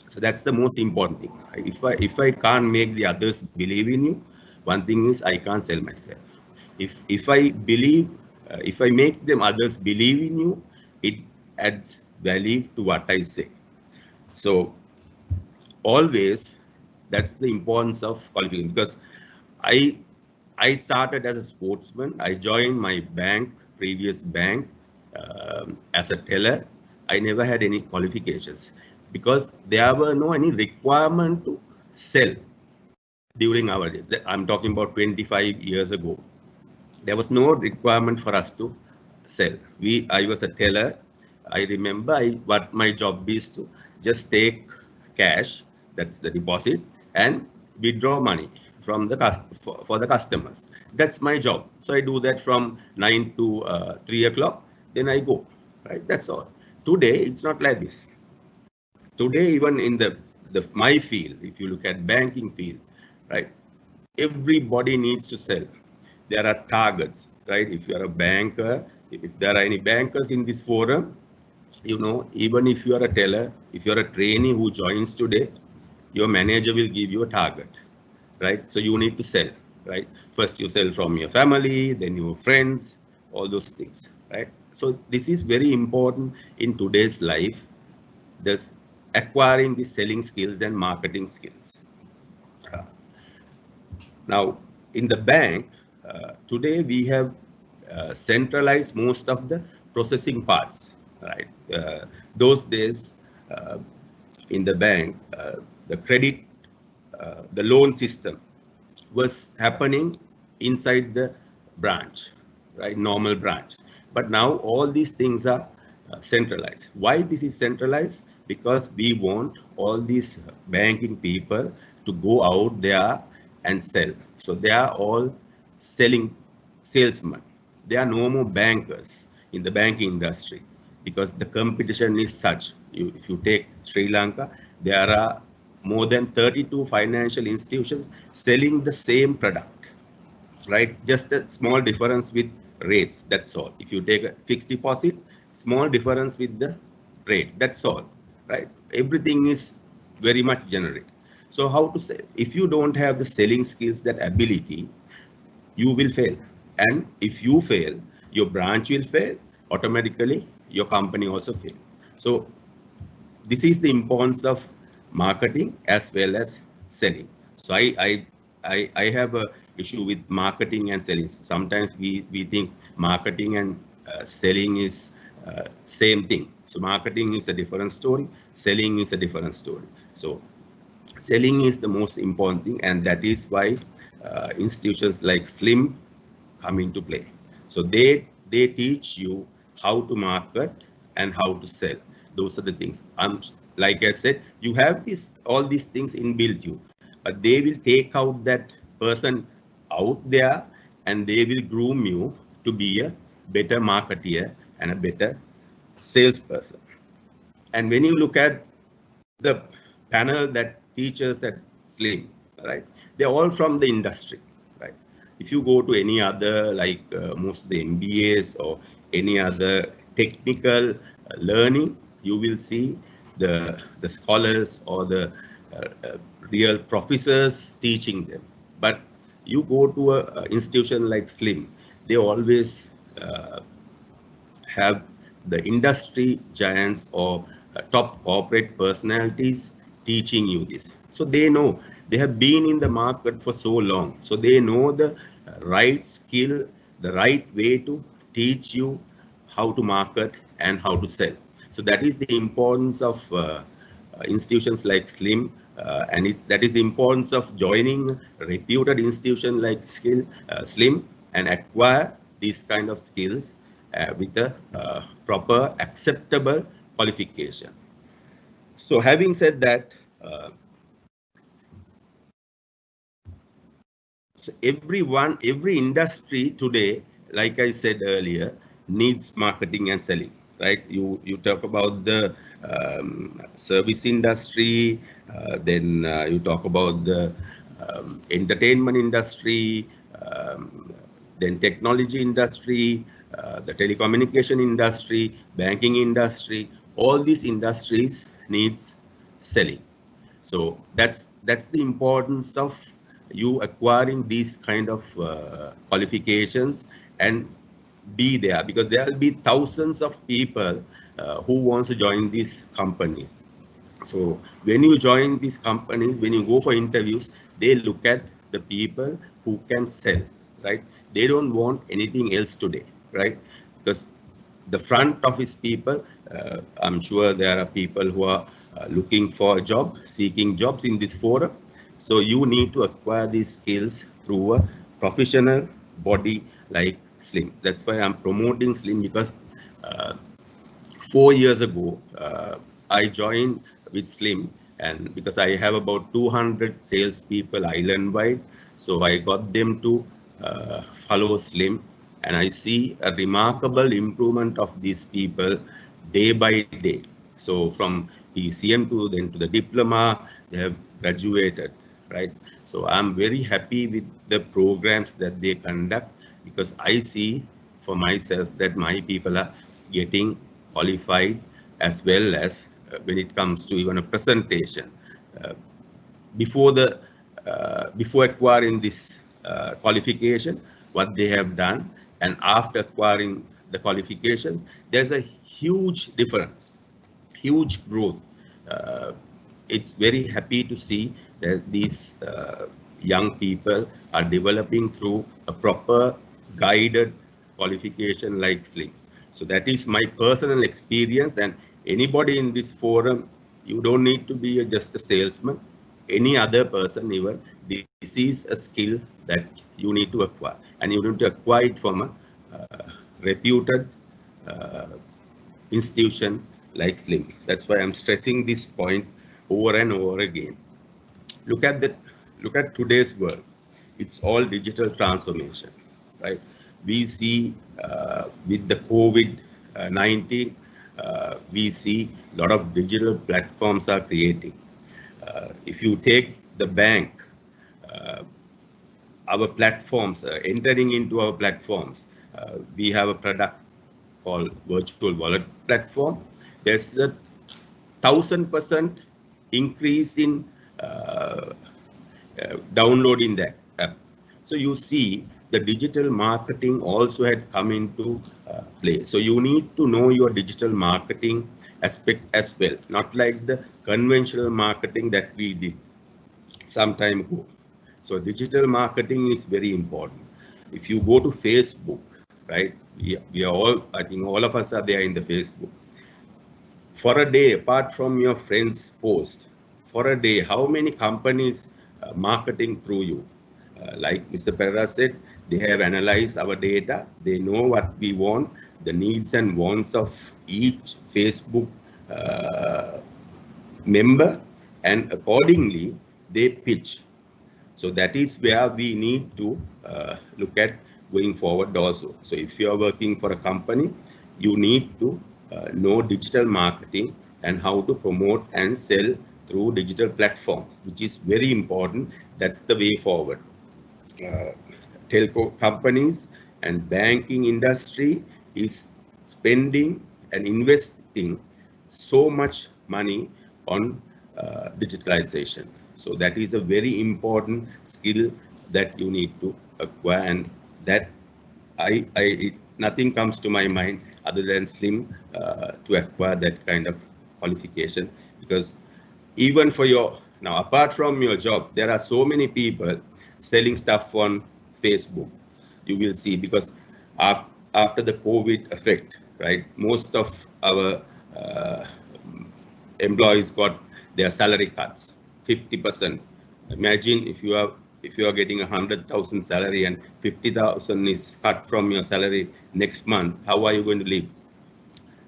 So that's the most important thing. If I can't make the others believe in you, one thing is I can't sell myself. If I believe, if I make them others believe in you, it adds value to what I say. So always that's the importance of qualification, because I I started as a sportsman. I joined my previous bank, as a teller. I never had any qualifications because there were no any requirement to sell during our days. I'm talking about 25 years ago. there was no requirement for us to sell. I was a teller. I remember what my job is to just take cash, that's the deposit, and withdraw money from the for the customers. That's my job. So I do that from 9 to 3 o'clock. Then I go. Right. That's all. Today it's not like this. Today, even in the my field, if you look at banking field, right, everybody needs to sell. There are targets, right? If you are a banker, if there are any bankers in this forum, you know, even if you are a teller, if you are a trainee who joins today, your manager will give you a target, right? So you need to sell, right? First you sell from your family, then your friends, all those things, right? So this is very important in today's life, this acquiring the selling skills and marketing skills. Now, in the bank, today we have centralized most of the processing parts, right? Those days in the bank, the credit, the loan system was happening inside the branch, right? Normal branch. But now all these things are centralized. Why this is centralized? Because we want all these banking people to go out there and sell. So they are all selling salesmen. There are no more bankers in the banking industry because the competition is such. If you take Sri Lanka, there are more than 32 financial institutions selling the same product, right? Just a small difference with rates, that's all. If you take a fixed deposit, small difference with the rate, that's all, right? Everything is very much generic. So how to say, if you don't have the selling skills, that ability, you will fail. And if you fail, your branch will fail, automatically your company also fail. So this is the importance of marketing as well as selling. So I have a issue with marketing and selling. Sometimes we think marketing and selling is same thing. So marketing is a different story, selling is a different story. So selling is the most important thing, and that is why institutions like SLIM come into play. So they teach you how to market and how to sell. Those are the things. Like I said, you have all these things inbuilt you, but they will take out that person out there and they will groom you to be a better marketeer and a better salesperson. And when you look at the panel that teachers at SLIM, right, they're all from the industry, right? If you go to any other, like most of the MBAs or any other technical learning, you will see the scholars or the real professors teaching them. But you go to an institution like SLIM, they always have the industry giants or top corporate personalities teaching you this. So they know, they have been in the market for so long. So they know the right skill, the right way to teach you how to market and how to sell. So that is the importance of institutions like SLIM, and that is the importance of joining a reputed institution like SLIM and acquire these kind of skills with a proper acceptable qualification. So having said that, so every industry today, like I said earlier, needs marketing and selling, right? You talk about the service industry, then you talk about the entertainment industry, then technology industry, the telecommunication industry, banking industry. All these industries needs selling. So that's the importance of you acquiring these kind of qualifications and be there, because there will be thousands of people who wants to join these companies. So when you join these companies, when you go for interviews, they look at the people who can sell, right? They don't want anything else today, right? Because the front office people, I'm sure there are people who are looking for a job, seeking jobs in this forum. So you need to acquire these skills through a professional body like Slim. That's why I'm promoting Slim, because 4 years ago, I joined with Slim, and because I have about 200 salespeople island-wide, so I got them to follow Slim, and I see a remarkable improvement of these people day by day. So from PCM to then to the diploma, they have graduated, right? So I'm very happy with the programs that they conduct, because I see for myself that my people are getting qualified, as well as when it comes to even a presentation. Uh, before the before acquiring this qualification, what they have done, and after acquiring the qualification, there's a huge difference, huge growth. Uh, it's very happy to see that these young people are developing through a proper guided qualification like Slim. So that is my personal experience, and anybody in this forum, you don't need to be just a salesman, any other person even, this is a skill that you need to acquire, and you need to acquire it from a reputed uh, institution like Slim. That's why I'm stressing this point over and over again. Look at that. Look at today's world. It's all digital transformation, right? We see with the COVID-19, we see a lot of digital platforms are creating. If you take the bank, uh, our platforms, entering into our platforms, we have a product called virtual wallet platform. There's a 1000% increase in downloading that app. So you see the digital marketing also had come into play. So you need to know your digital marketing aspect as well, not like the conventional marketing that we did some time ago. So digital marketing is very important. If you go to Facebook, right, we are all, I think all of us are there in the Facebook. For a day, apart from your friends post, for a day, how many companies marketing through you? Like Mr. Perera said, they have analyzed our data. They know what we want, the needs and wants of each Facebook member, and accordingly they pitch. So that is where we need to look at going forward also. So if you are working for a company, you need to know digital marketing and how to promote and sell through digital platforms, which is very important. That's the way forward. Telco companies and banking industry is spending and investing so much money on digitalization. So that is a very important skill that you need to acquire, and that nothing comes to my mind other than Slim to acquire that kind of qualification. Because even for your, now apart from your job, there are so many people selling stuff on Facebook. You will see, because after the COVID effect, right, most of our employees got their salary cuts 50%. Imagine if you are getting 100,000 salary and 50,000 is cut from your salary next month, how are you going to live?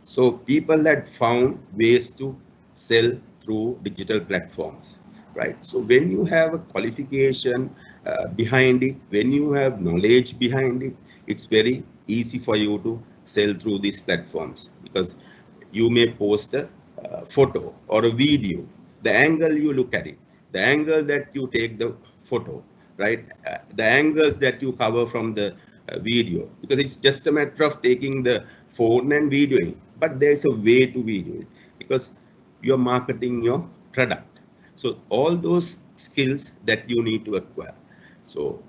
So people had found ways to sell through digital platforms, right? So when you have a qualification behind it, when you have knowledge behind it, it's very easy for you to sell through these platforms, because you may post a photo or a video, the angle you look at it, the angle that you take the photo, right? The angles that you cover from the video, because it's just a matter of taking the phone and videoing, but there's a way to video it, because you're marketing your product. So all those skills that you need to acquire. So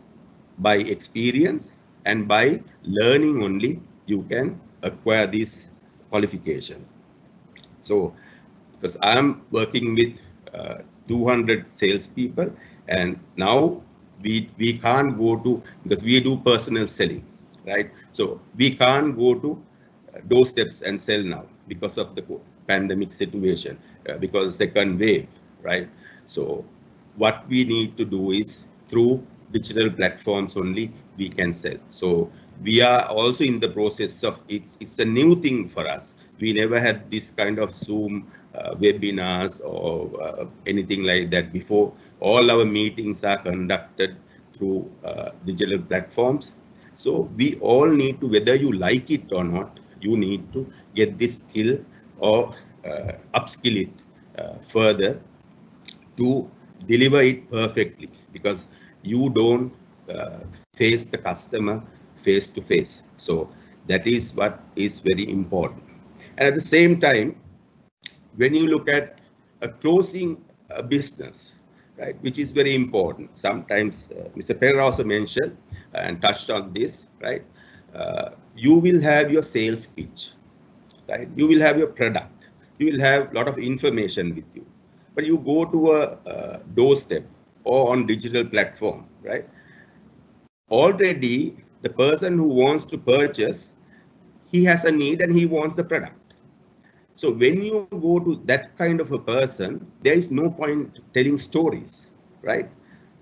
by experience and by learning only, you can acquire these qualifications. So because I'm working with 200 salespeople, and now we can't go to, because we do personal selling, right? So we can't go to doorsteps and sell now because of the pandemic situation, because second wave, right? So what we need to do is through digital platforms only we can sell. So we are also in the process of it's a new thing for us. We never had this kind of Zoom webinars or anything like that before. All our meetings are conducted through digital platforms. So we all need to, whether you like it or not, you need to get this skill or upskill it further to deliver it perfectly, because you don't face the customer face to face. So that is what is very important. And at the same time, when you look at closing a business, right, which is very important. Sometimes Mr. Perera also mentioned and touched on this, right? You will have your sales pitch, right? You will have your product. You will have a lot of information with you. But you go to a doorstep or on digital platform, right? Already the person who wants to purchase, he has a need and he wants the product. So when you go to that kind of a person, there is no point telling stories, right?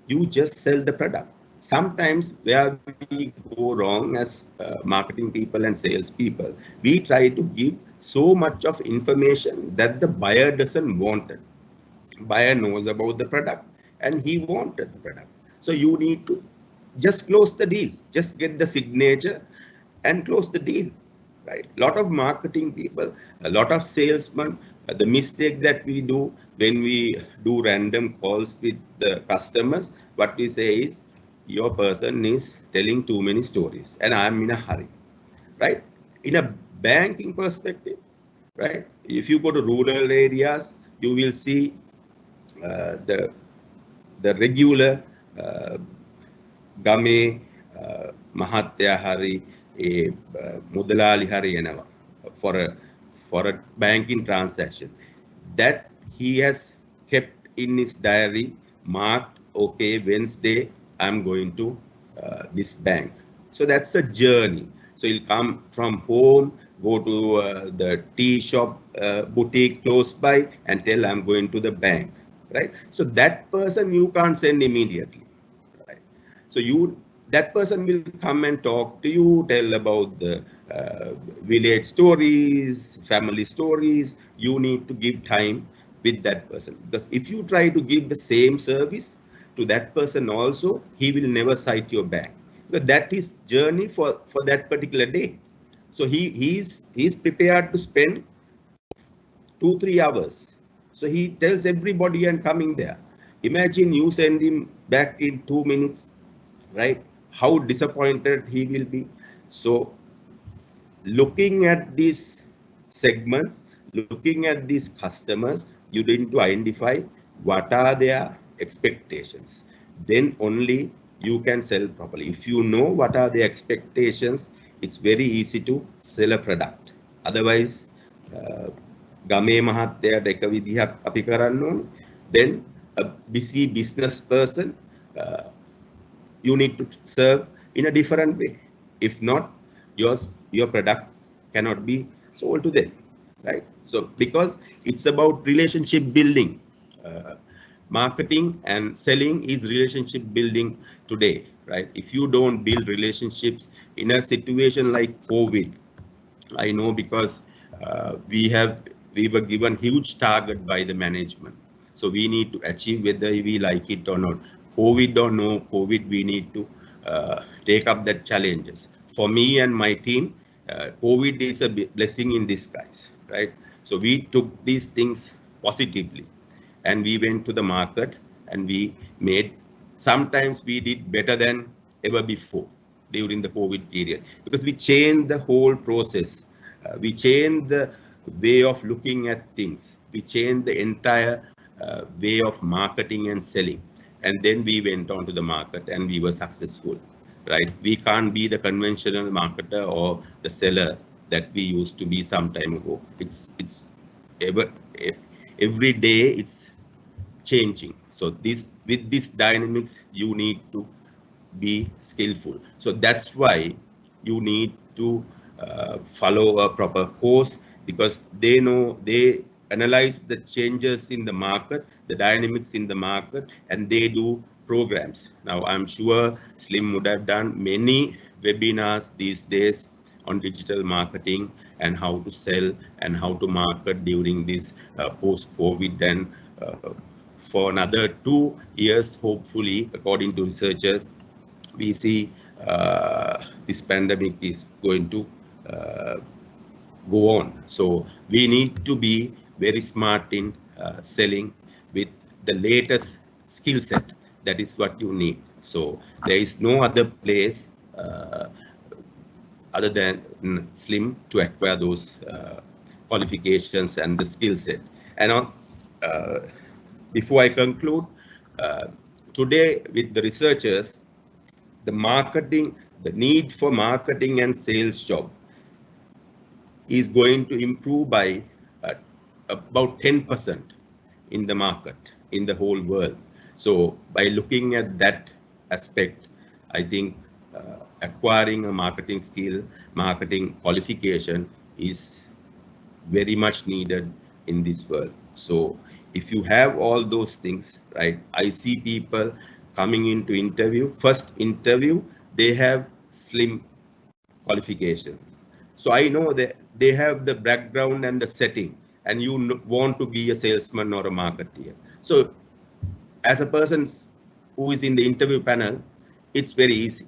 You just sell the product. Sometimes where we go wrong as marketing people and sales people, we try to give so much of information that the buyer doesn't want it. Buyer knows about the product and he wanted the product. So you need to just close the deal, just get the signature and close the deal, right? A lot of marketing people, a lot of salesmen, the mistake that we do when we do random calls with the customers, what we say is, your person is telling too many stories and I'm in a hurry, right? In a banking perspective, right? If you go to rural areas, you will see the regular ගමේ මහත්තයා හරි ඒ මුදලාලි හරි එනවා for a banking transaction that he has kept in his diary marked, okay, Wednesday I'm going to this bank. So that's a journey. So he'll come from home, go to the tea shop, boutique close by and tell I'm going to the bank, right? So that person you can't send immediately. So that person will come and talk to you, tell about the village stories, family stories. You need to give time with that person, because if you try to give the same service to that person also, he will never cite your bank. But that is journey for that particular day. So he's prepared to spend 2-3 hours. So he tells everybody and coming there. Imagine you send him back in 2 minutes, right? How disappointed he will be. So looking at these segments, looking at these customers, you need to identify what are their expectations. Then only you can sell properly. If you know what are the expectations, it's very easy to sell a product. Otherwise, ගමේ මහත්තයාට එක විදිහක් අපි කරන්න ඕනේ. Then a busy business person, you need to serve in a different way. If not, your product cannot be sold to them, right? So because it's about relationship building, marketing and selling is relationship building today, right? If you don't build relationships in a situation like COVID, I know, because we were given huge target by the management. So we need to achieve whether we like it or not. COVID or no COVID, we need to take up that challenges. For me and my team, COVID is a blessing in disguise, right? So we took these things positively and we went to the market and we made, sometimes we did better than ever before during the COVID period, because we changed the whole process. We changed the way of looking at things. We changed the entire way of marketing and selling. And then we went on to the market and we were successful, right? We can't be the conventional marketer or the seller that we used to be some time ago. It's every day it's changing. So with this dynamics, you need to be skillful. So that's why you need to follow a proper course, because they analyze the changes in the market, the dynamics in the market, and they do programs. Now, I'm sure Slim would have done many webinars these days on digital marketing and how to sell and how to market during this post-COVID, and for another 2 years, hopefully, according to researchers, we see this pandemic is going to go on. So we need to be very smart in selling with the latest skill set. That is what you need. So there is no other place other than Slim to acquire those qualifications and the skill set. And before I conclude, today with the researchers, the need for marketing and sales job is going to improve by about 10% in the market in the whole world. So by looking at that aspect, I think acquiring a marketing skill, marketing qualification is very much needed in this world. So if you have all those things, right, I see people coming into interview, first interview, they have Slim qualification. So I know that they have the background and the setting, and you want to be a salesman or a marketer. So as a person who is in the interview panel, it's very easy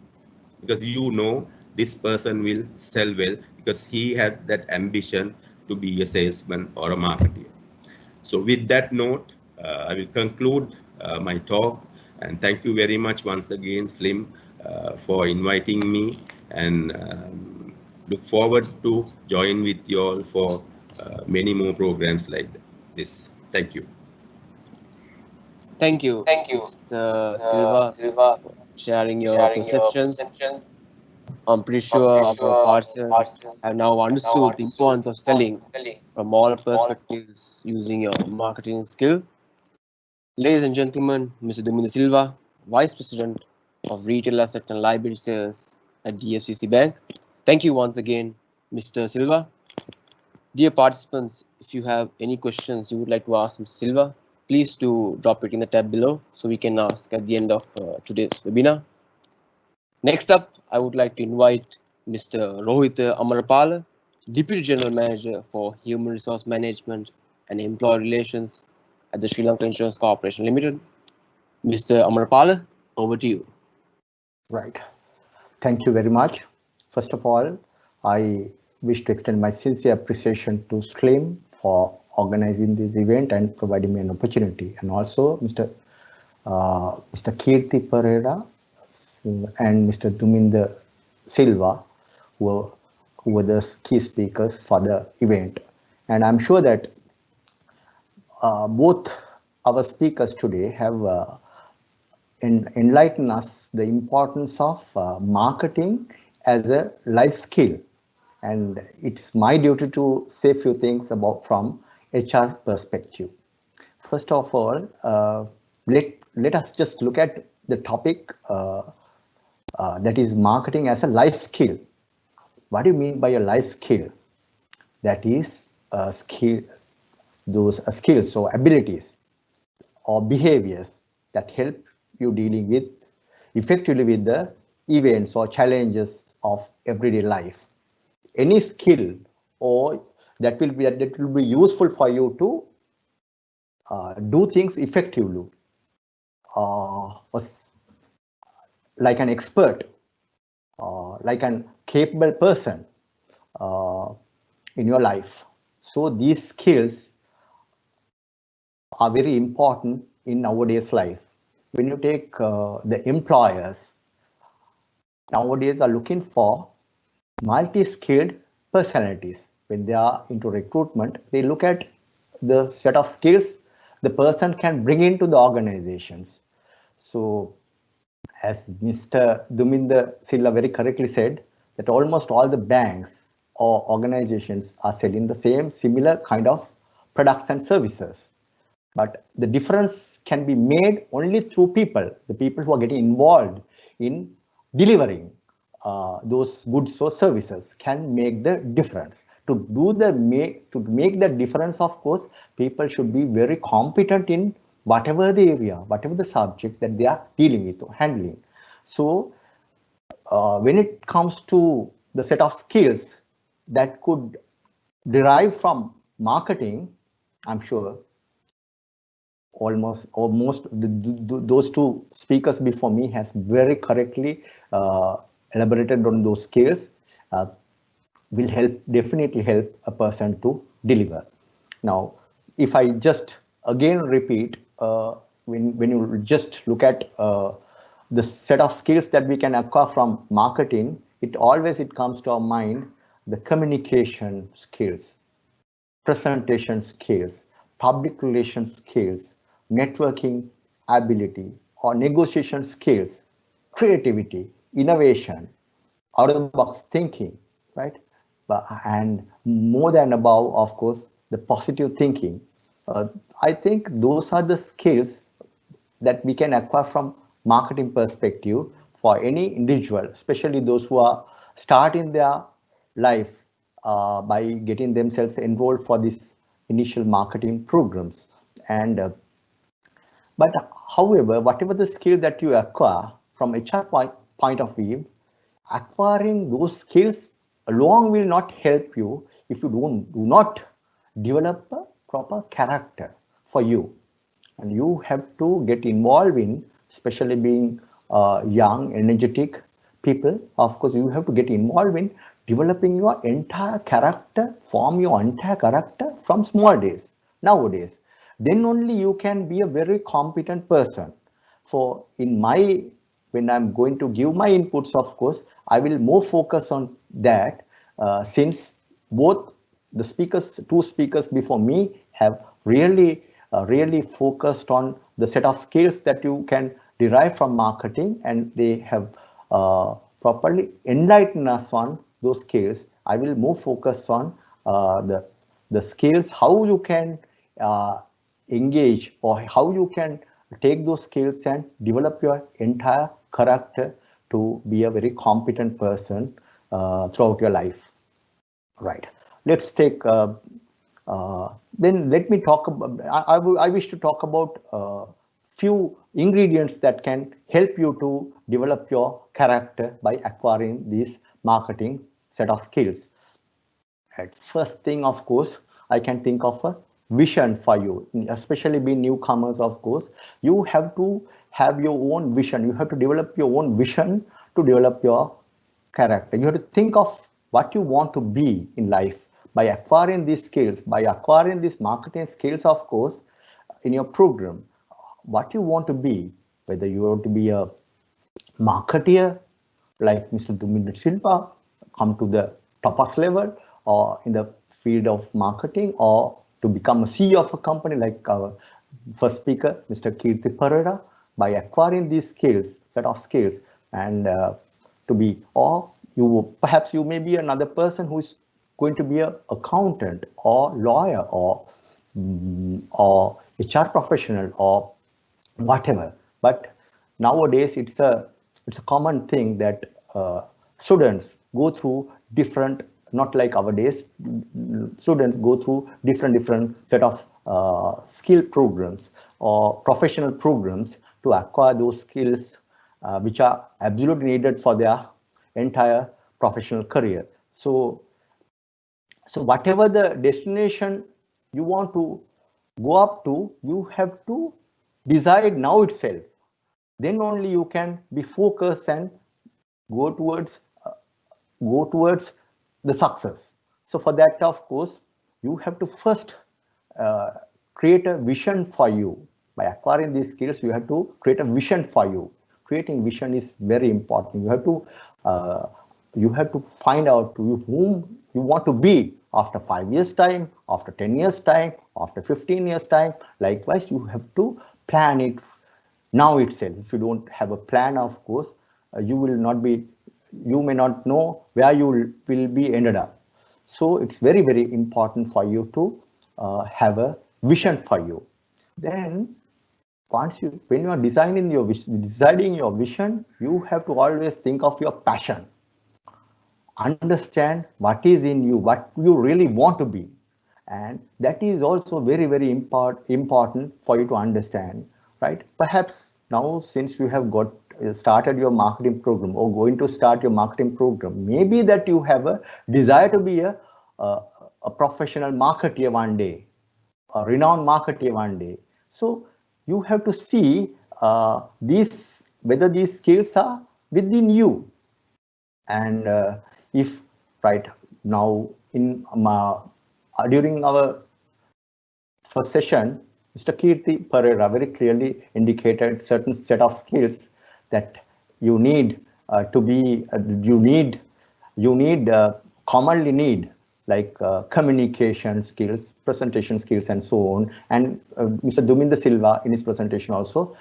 because you know this person will sell well because he had that ambition to be a salesman or a marketer. So with that note, I will conclude my talk, and thank you very much once again, Slim, for inviting me, and look forward to join with you all for many more programs like this. Thank you. Thank you, Mr. Silva, for sharing your perceptions. I'm pretty sure our participants have now understood the importance of selling from all perspectives using your marketing skill. Ladies and gentlemen, Mr. Duminda Silva, Vice President of Retail Asset and Liability Sales at DFCC Bank. Thank you once again, Mr. Silva. Dear participants, if you have any questions you would like to ask Mr. Silva, please do drop it in the tab below so we can ask at the end of today's webinar. Next up, I would like to invite Mr. Rohit Amarapala, Deputy General Manager for Human Resource Management and Employee Relations at the Sri Lanka Insurance Corporation Limited. Mr. Amarapala, over to you. Right. Thank you very much. First of all, I wish to extend my sincere appreciation to Slim for organizing this event and providing me an opportunity, and also Mr. Kiththi Perera and Mr. Duminda Silva, who were the key speakers for the event. And I'm sure that both our speakers today have enlightened us the importance of marketing as a life skill. And it's my duty to say a few things about from HR perspective. First of all, let us just look at the topic that is marketing as a life skill. What do you mean by a life skill? That is a skill, those skills or abilities or behaviors that help you dealing with effectively with the events or challenges of everyday life. Any skill or that will be useful for you to do things effectively, like an expert, like an capable person in your life. So these skills are very important in nowadays life. When you take the employers nowadays are looking for multi-skilled personalities. When they are into recruitment, they look at the set of skills the person can bring into the organizations. So as Mr. Duminda Silva very correctly said, that almost all the banks or organizations are selling the same similar kind of products and services. But the difference can be made only through people, the people who are getting involved in delivering those goods or services can make the difference. To make the difference, of course, people should be very competent in whatever the area, whatever the subject that they are dealing with or handling. So when it comes to the set of skills that could derive from marketing, I'm sure almost those two speakers before me has very correctly elaborated on those skills. Will definitely help a person to deliver. Now, if I just again repeat, when you just look at the set of skills that we can acquire from marketing, it comes to our mind the communication skills, presentation skills, public relations skills, networking ability, or negotiation skills, creativity, innovation, out of the box thinking, right? And more than above, of course, the positive thinking. I think those are the skills that we can acquire from marketing perspective for any individual, especially those who are starting their life by getting themselves involved for these initial marketing programs. And but however, whatever the skill that you acquire from HR point of view, acquiring those skills alone will not help you if you do not develop a proper character for you. And you have to get involved in, especially being young, energetic people, of course, you have to get involved in developing your entire character, form your entire character from small days, nowadays. Then only you can be a very competent person. For in my, when I'm going to give my inputs, of course, I will more focus on that since both the speakers, two speakers before me have really focused on the set of skills that you can derive from marketing, and they have properly enlightened us on those skills. I will more focus on the skills, how you can engage or how you can take those skills and develop your entire character to be a very competent person throughout your life. Right. Let's take then let me talk about, I wish to talk about few ingredients that can help you to develop your character by acquiring these marketing set of skills. At first thing, of course, I can think of a vision for you, especially being newcomers, of course. You have to have your own vision. You have to develop your own vision to develop your character. You have to think of what you want to be in life by acquiring these skills, by acquiring these marketing skills, of course, in your program. What you want to be, whether you want to be a marketeer like Mr. Duminda Silva, come to the topmost level, or in the field of marketing, or to become a CEO of a company like our first speaker, Mr. Kiththi Perera, by acquiring these skills, set of skills, and to be, or you perhaps you may be another person who is going to be an accountant or lawyer or HR professional or whatever. But nowadays it's a common thing that students go through different, not like our days, students go through different set of skill programs or professional programs to acquire those skills which are absolutely needed for their entire professional career. So whatever the destination you want to go up to, you have to decide now itself. Then only you can be focused and go towards the success. So for that, of course, you have to first create a vision for you. By acquiring these skills, you have to create a vision for you. Creating vision is very important. You have to find out to whom you want to be after 5 years time, after 10 years time, after 15 years time. Likewise, you have to plan it now itself. If you don't have a plan, of course, you may not know where you will be ended up. So it's very important for you to have a vision for you. Then when you are deciding your vision, you have to always think of your passion. Understand what is in you, what you really want to be, and that is also very important for you to understand, right? Perhaps now, since you have got started your marketing program or going to start your marketing program, maybe that you have a desire to be a professional marketer one day, a renowned marketer one day. So you have to see these whether these skills are within you. And if right now in during our first session, Mr. Kiththi Perera very clearly indicated certain set of skills that you need to be you need commonly need, like communication skills, presentation skills, and so on. And Mr. Duminda Silva in his presentation also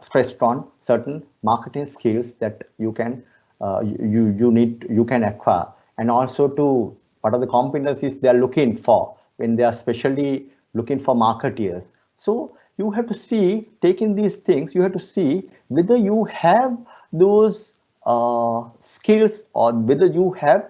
stressed on certain marketing skills that you can you can acquire, and also to what are the competencies they are looking for when they are specially looking for marketeers. So you have to see, taking these things, you have to see whether you have those skills, or whether you have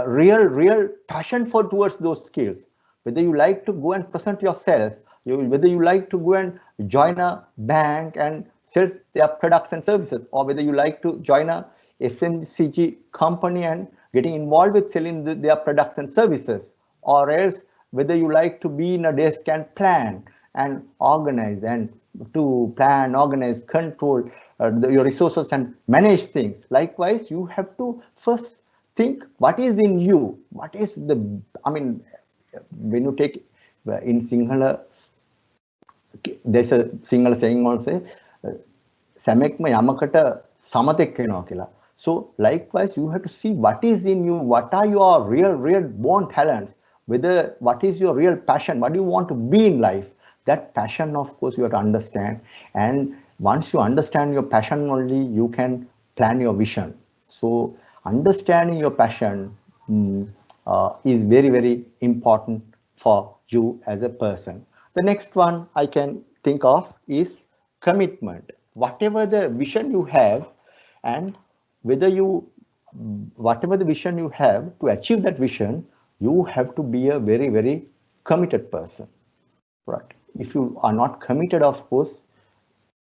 real passion for towards those skills, whether you like to go and present yourself, whether you like to go and join a bank and sell their products and services, or whether you like to join a FMCG company and getting involved with selling their products and services, or else whether you like to be in a desk and plan and organize, and to plan, organize, control your resources and manage things. Likewise, you have to first think what is in you, what is the, I mean, when you take in Sinhala, there's a Sinhala saying also, Samekma Yamakata Samatek Kila. So likewise, you have to see what is in you, what are your real born talents, whether what is your real passion, what do you want to be in life. That passion, of course, you have to understand. And once you understand your passion only, you can plan your vision. So understanding your passion is very important for you as a person. The next one I can think of is commitment. Whatever the vision you have, and whether you whatever the vision you have, to achieve that vision, you have to be a very committed person, right? If you are not committed, of course,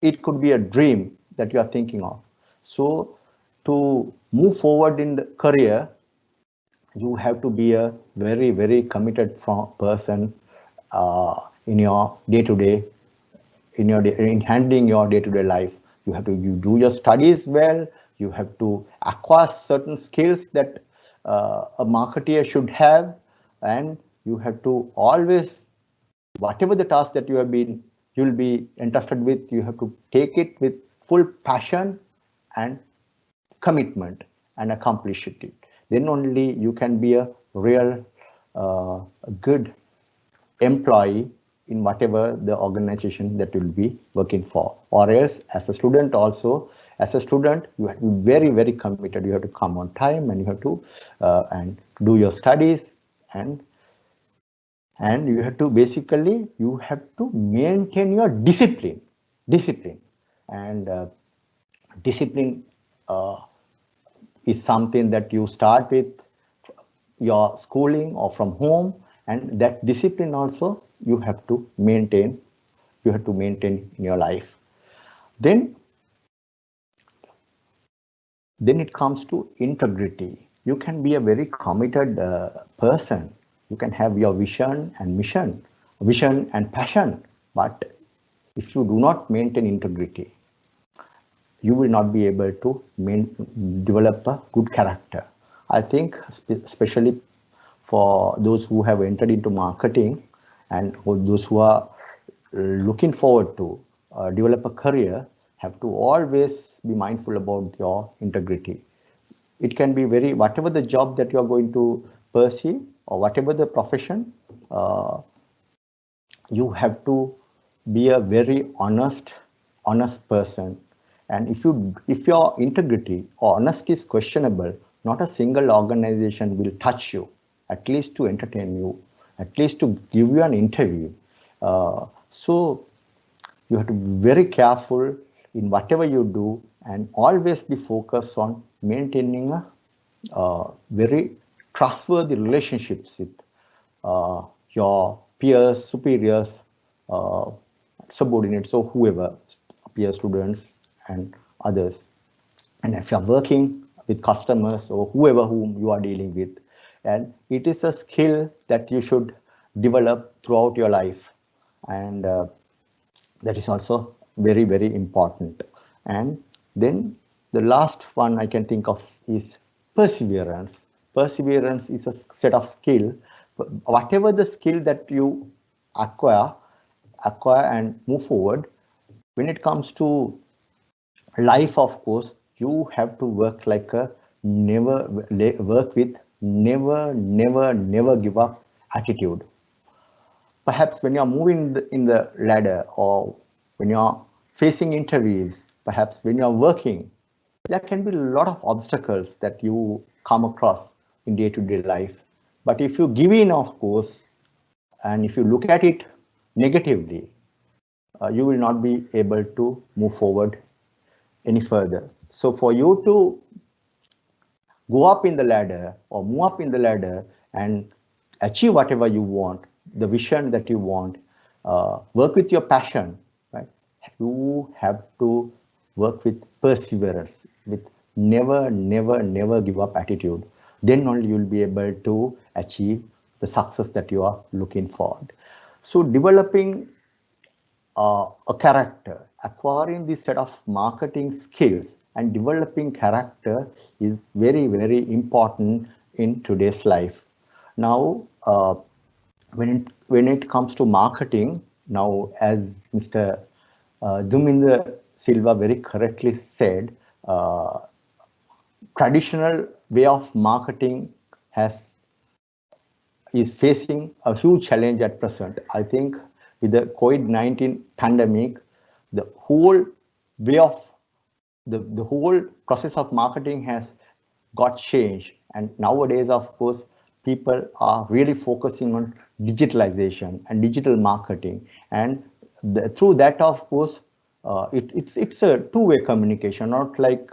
it could be a dream that you are thinking of. So to move forward in the career, you have to be a very committed person in your day-to-day, in handling your day-to-day life. You have to do your studies well. You have to acquire certain skills that a marketer should have, and you have to always, whatever the task that you'll be entrusted with, you have to take it with full passion and commitment and accomplish it. Then only you can be a real good employee in whatever the organization that you'll be working for. Or else, as a student also, as a student, you have to be very committed. You have to come on time, and you have to and do your studies, and you have to basically, you have to maintain your discipline. And discipline is something that you start with your schooling or from home, and that discipline also you have to maintain in your life. Then it comes to integrity. You can be a very committed person. You can have your vision and passion, but if you do not maintain integrity, you will not be able to develop a good character. I think especially for those who have entered into marketing, and those who are looking forward to develop a career, have to always be mindful about your integrity. It can be whatever the job that you are going to pursue, or whatever the profession, you have to be a very honest person. And if your integrity or honesty is questionable, not a single organization will touch you, at least to entertain you, at least to give you an interview. So you have to be very careful in whatever you do, and always be focused on maintaining a very trustworthy relationships with your peers, superiors, subordinates, or whoever, peer students and others. And if you're working with customers or whoever whom you are dealing with, and it is a skill that you should develop throughout your life, and that is also very, very important. And then the last one I can think of is perseverance. Perseverance is a set of skill. Whatever the skill that you acquire and move forward, when it comes to life, of course, you have to work like a work with never give up attitude. Perhaps when you're moving in the ladder, or when you're facing interviews, perhaps when you're working, there can be a lot of obstacles that you come across in day-to-day life. But if you give in, of course, and if you look at it negatively, you will not be able to move forward any further. So for you to go up in the ladder or move up in the ladder and achieve whatever you want, the vision that you want, work with your passion, right? You have to work with perseverance, with never give up attitude. Then only you'll be able to achieve the success that you are looking for. So developing a character, acquiring this set of marketing skills and developing character is very, very important in today's life. Now, when it comes to marketing, now as Mr. Duminda Silva very correctly said, traditional way of marketing is facing a huge challenge at present. I think with the COVID-19 pandemic, the whole way of the whole process of marketing has got changed. And nowadays, of course, people are really focusing on digitalization and digital marketing. And through that, of course, it's a two-way communication, not like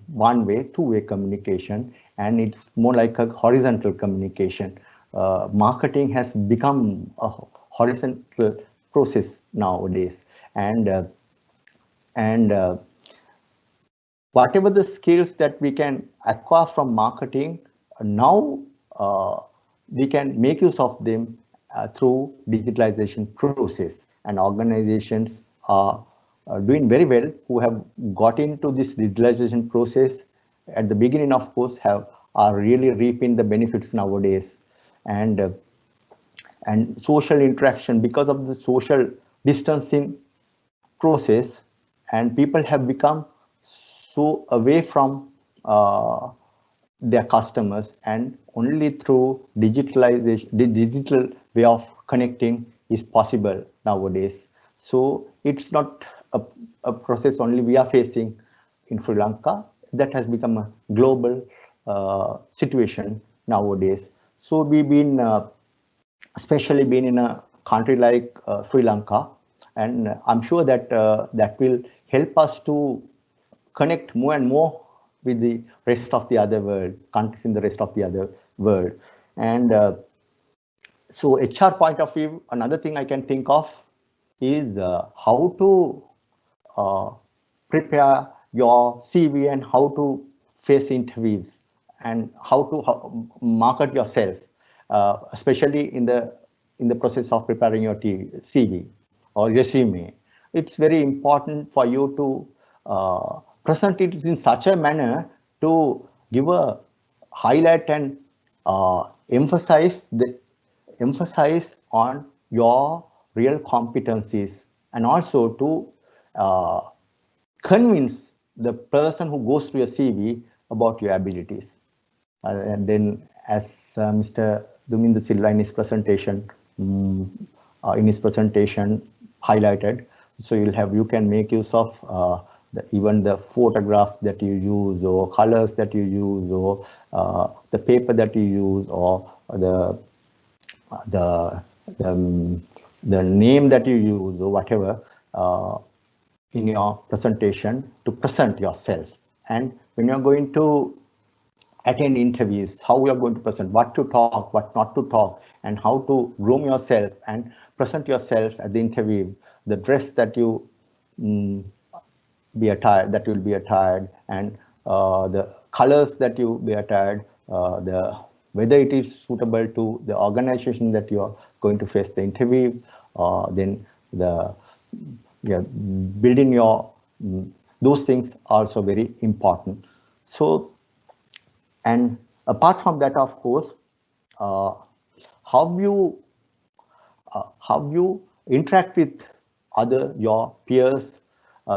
one-way, two-way communication, and it's more like a horizontal communication. Marketing has become a horizontal process nowadays, and whatever the skills that we can acquire from marketing, now we can make use of them through digitalization process, and organizations are doing very well who have got into this digitalization process at the beginning, of course, are really reaping the benefits nowadays. And social interaction, because of the social distancing process, and people have become so away from their customers, and only through digitalization, the digital way of connecting is possible nowadays. So it's not a process only we are facing in Sri Lanka, that has become a global situation nowadays. So we've been especially been in a country like Sri Lanka, and I'm sure that that will help us to connect more and more with the rest of the other world, countries in the rest of the other world. And so HR point of view, another thing I can think of is how to prepare your CV and how to face interviews and how to market yourself, especially in the process of preparing your CV or resume. It's very important for you to present it in such a manner to give a highlight and emphasize on your real competencies, and also to convince the person who goes through your CV about your abilities. And then, as Mr. Duminda Silva in his presentation highlighted, so you can make use of even the photograph that you use, or colors that you use, or the paper that you use, or the name that you use, or whatever in your presentation to present yourself. And when you're going to attend interviews, how we are going to present, what to talk, what not to talk, and how to groom yourself and present yourself at the interview, the dress that you be attired, and the colors that you be attired, the whether it is suitable to the organization that you are going to face the interview, then the building your those things are also very important. So, and apart from that, of course, how you interact with your peers,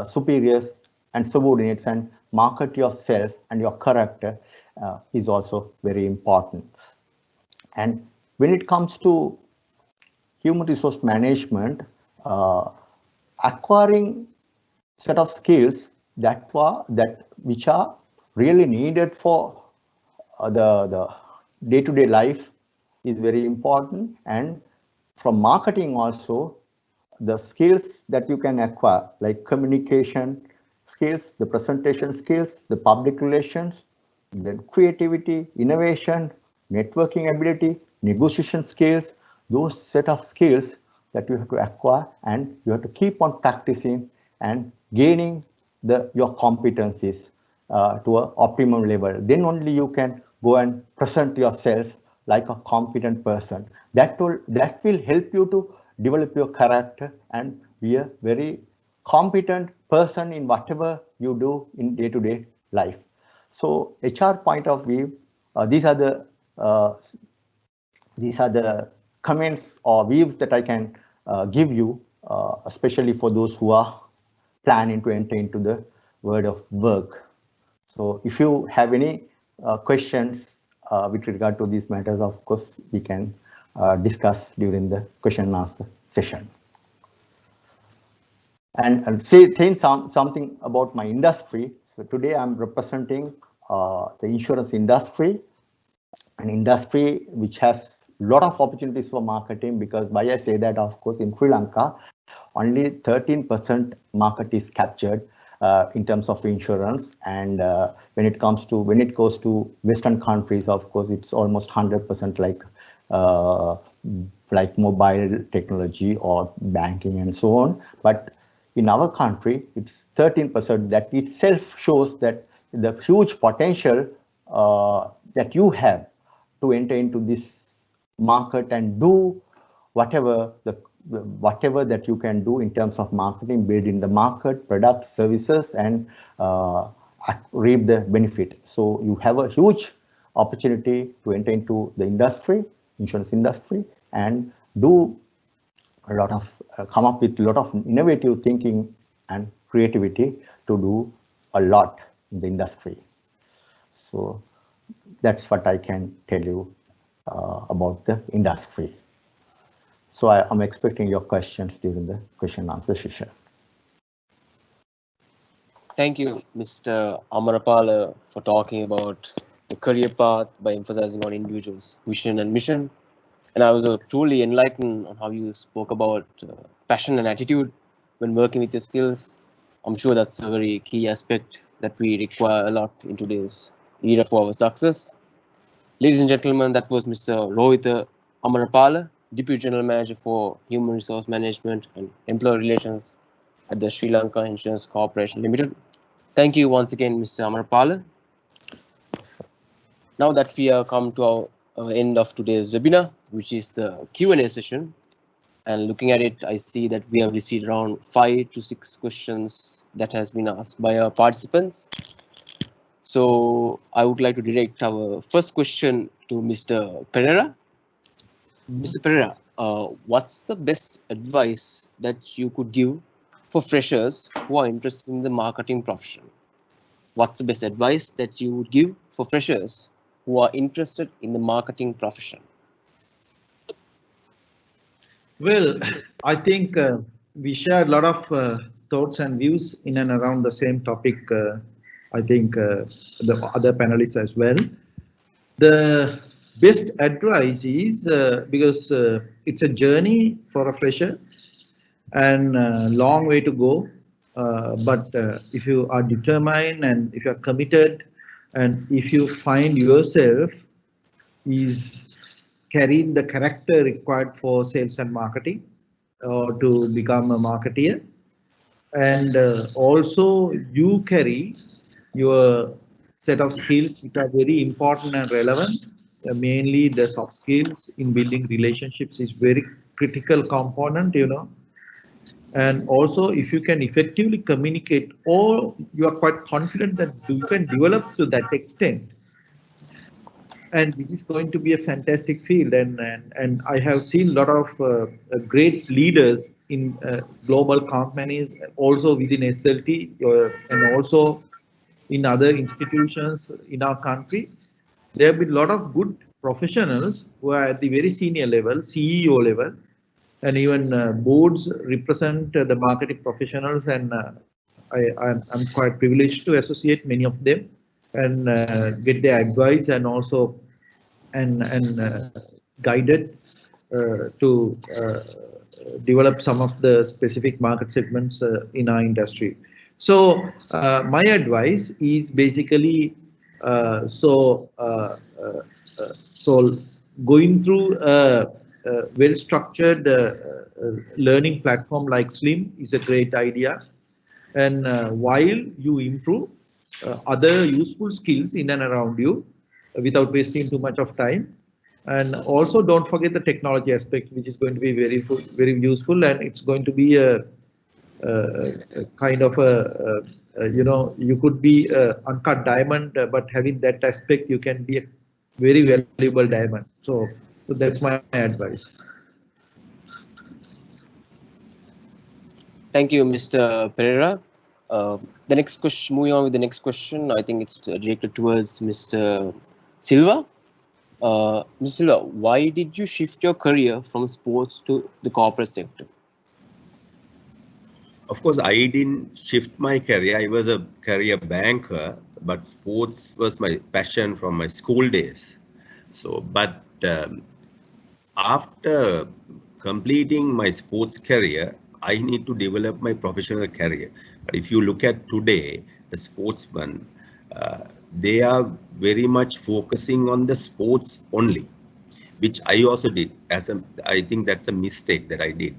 superiors, and subordinates, and market yourself and your character is also very important. And when it comes to human resource management, acquiring set of skills which are really needed for the day-to-day life is very important. And from marketing also, the skills that you can acquire, like communication skills, the presentation skills, the public relations, then creativity, innovation, networking ability, negotiation skills, those set of skills that you have to acquire, and you have to keep on practicing and gaining your competencies to an optimum level. Then only you can go and present yourself like a competent person. That will help you to develop your character and be a very competent person in whatever you do in day-to-day life. So HR point of view, these are the comments or views that I can give you, especially for those who are planning to enter into the world of work. So if you have any questions with regard to these matters, of course, we can discuss during the question and answer session. And saying something about my industry. So today I'm representing the insurance industry, an industry which has a lot of opportunities for marketing, because why I say that, of course, in Sri Lanka, only 13% market is captured in terms of insurance, and when it goes to Western countries, of course, it's almost 100% like mobile technology or banking and so on. But in our country, it's 13%. That itself shows that the huge potential that you have to enter into this market and do whatever that you can do in terms of marketing, building the market, products, services, and reap the benefit. So you have a huge opportunity to enter into the industry, insurance industry, and do a lot of come up with a lot of innovative thinking and creativity to do a lot in the industry. So that's what I can tell you about the industry. So I'm expecting your questions during the question and answer session. Thank you, Mr. Amarapala, for talking about the career path by emphasizing on individuals' vision and mission. And I was truly enlightened on how you spoke about passion and attitude when working with your skills. I'm sure that's a very key aspect that we require a lot in today's era for our success. Ladies and gentlemen, that was Mr. Rohitha Amarapala, Deputy General Manager for Human Resource Management and Employee Relations at the Sri Lanka Insurance Corporation Limited. Thank you once again, Mr. Amarapala. Now that we have come to our end of today's webinar, which is the Q&A session, and looking at it, I see that we have received around 5 to 6 questions that has been asked by our participants. So I would like to direct our first question to Mr. Perera. Mr. Perera, what's the best advice that you could give for freshers who are interested in the marketing profession? What's the best advice that you would give for freshers who are interested in the marketing profession? Well, I think we share a lot of thoughts and views in and around the same topic. I think the other panelists as well. The best advice is because it's a journey for a fresher and a long way to go. But if you are determined and if you are committed and if you find yourself is carrying the character required for sales and marketing or to become a marketeer. And also you carry your set of skills which are very important and relevant. Mainly the soft skills in building relationships is very critical component, you know. And also if you can effectively communicate or you are quite confident that you can develop to that extent, and this is going to be a fantastic field. And I have seen a lot of great leaders in global companies, also within SLT, and also in other institutions in our country. There have been a lot of good professionals who are at the very senior level, CEO level, and even boards represent the marketing professionals. And I'm quite privileged to associate many of them and get their advice and also and guided to develop some of the specific market segments in our industry. So my advice is basically so going through a well-structured learning platform like Slim is a great idea. And while you improve other useful skills in and around you without wasting too much of time. And also don't forget the technology aspect, which is going to be very useful, and it's going to be a kind of you know, you could be a uncut diamond, but having that aspect, you can be a very valuable diamond. So that's my advice. Thank you, Mr. Pereira. The next question, moving on with the next question, I think it's directed towards Mr. Silva. Mr. Silva, why did you shift your career from sports to the corporate sector? Of course, I didn't shift my career. I was a career banker, but sports was my passion from my school days. So, but after completing my sports career, I need to develop my professional career. But if you look at today, the sportsmen, they are very much focusing on the sports only, which I also did. I think that's a mistake that I did.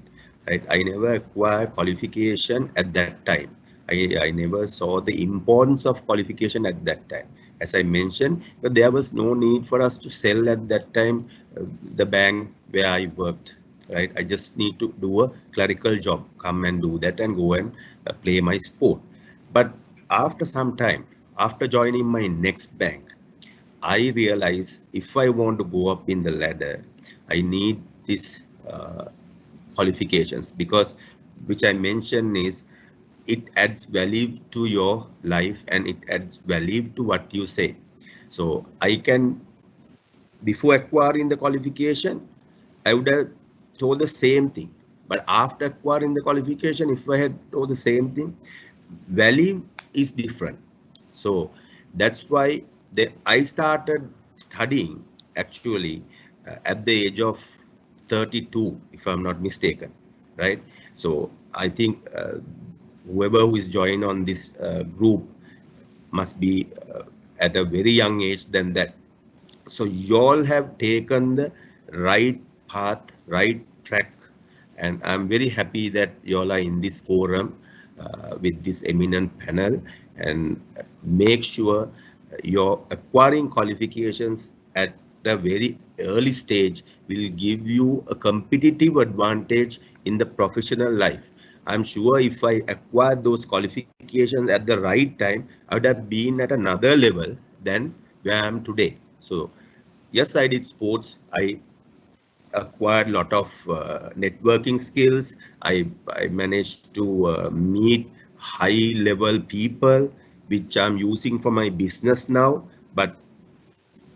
Right? I never acquired qualification at that time. I never saw the importance of qualification at that time. As I mentioned, but there was no need for us to sell at that time the bank where I worked. Right? I just need to do a clerical job, come and do that and go and play my sport. But after some time, after joining my next bank, I realized if I want to go up in the ladder, I need this qualifications, because which I mentioned is it adds value to your life and it adds value to what you say. So I can, before acquiring the qualification, I would have told the same thing. But after acquiring the qualification, if I had told the same thing, value is different. So that's why I started studying actually at the age of 32, if I'm not mistaken, right? So I think whoever who is joined on this group must be at a very young age than that. So you all have taken the right path, right track, and I'm very happy that you all are in this forum with this eminent panel, and make sure you're acquiring qualifications at a very early stage will give you a competitive advantage in the professional life. I'm sure if I acquired those qualifications at the right time, I would have been at another level than where I am today. So yes, I did sports. I acquired a lot of networking skills. I managed to meet high level people, which I'm using for my business now. But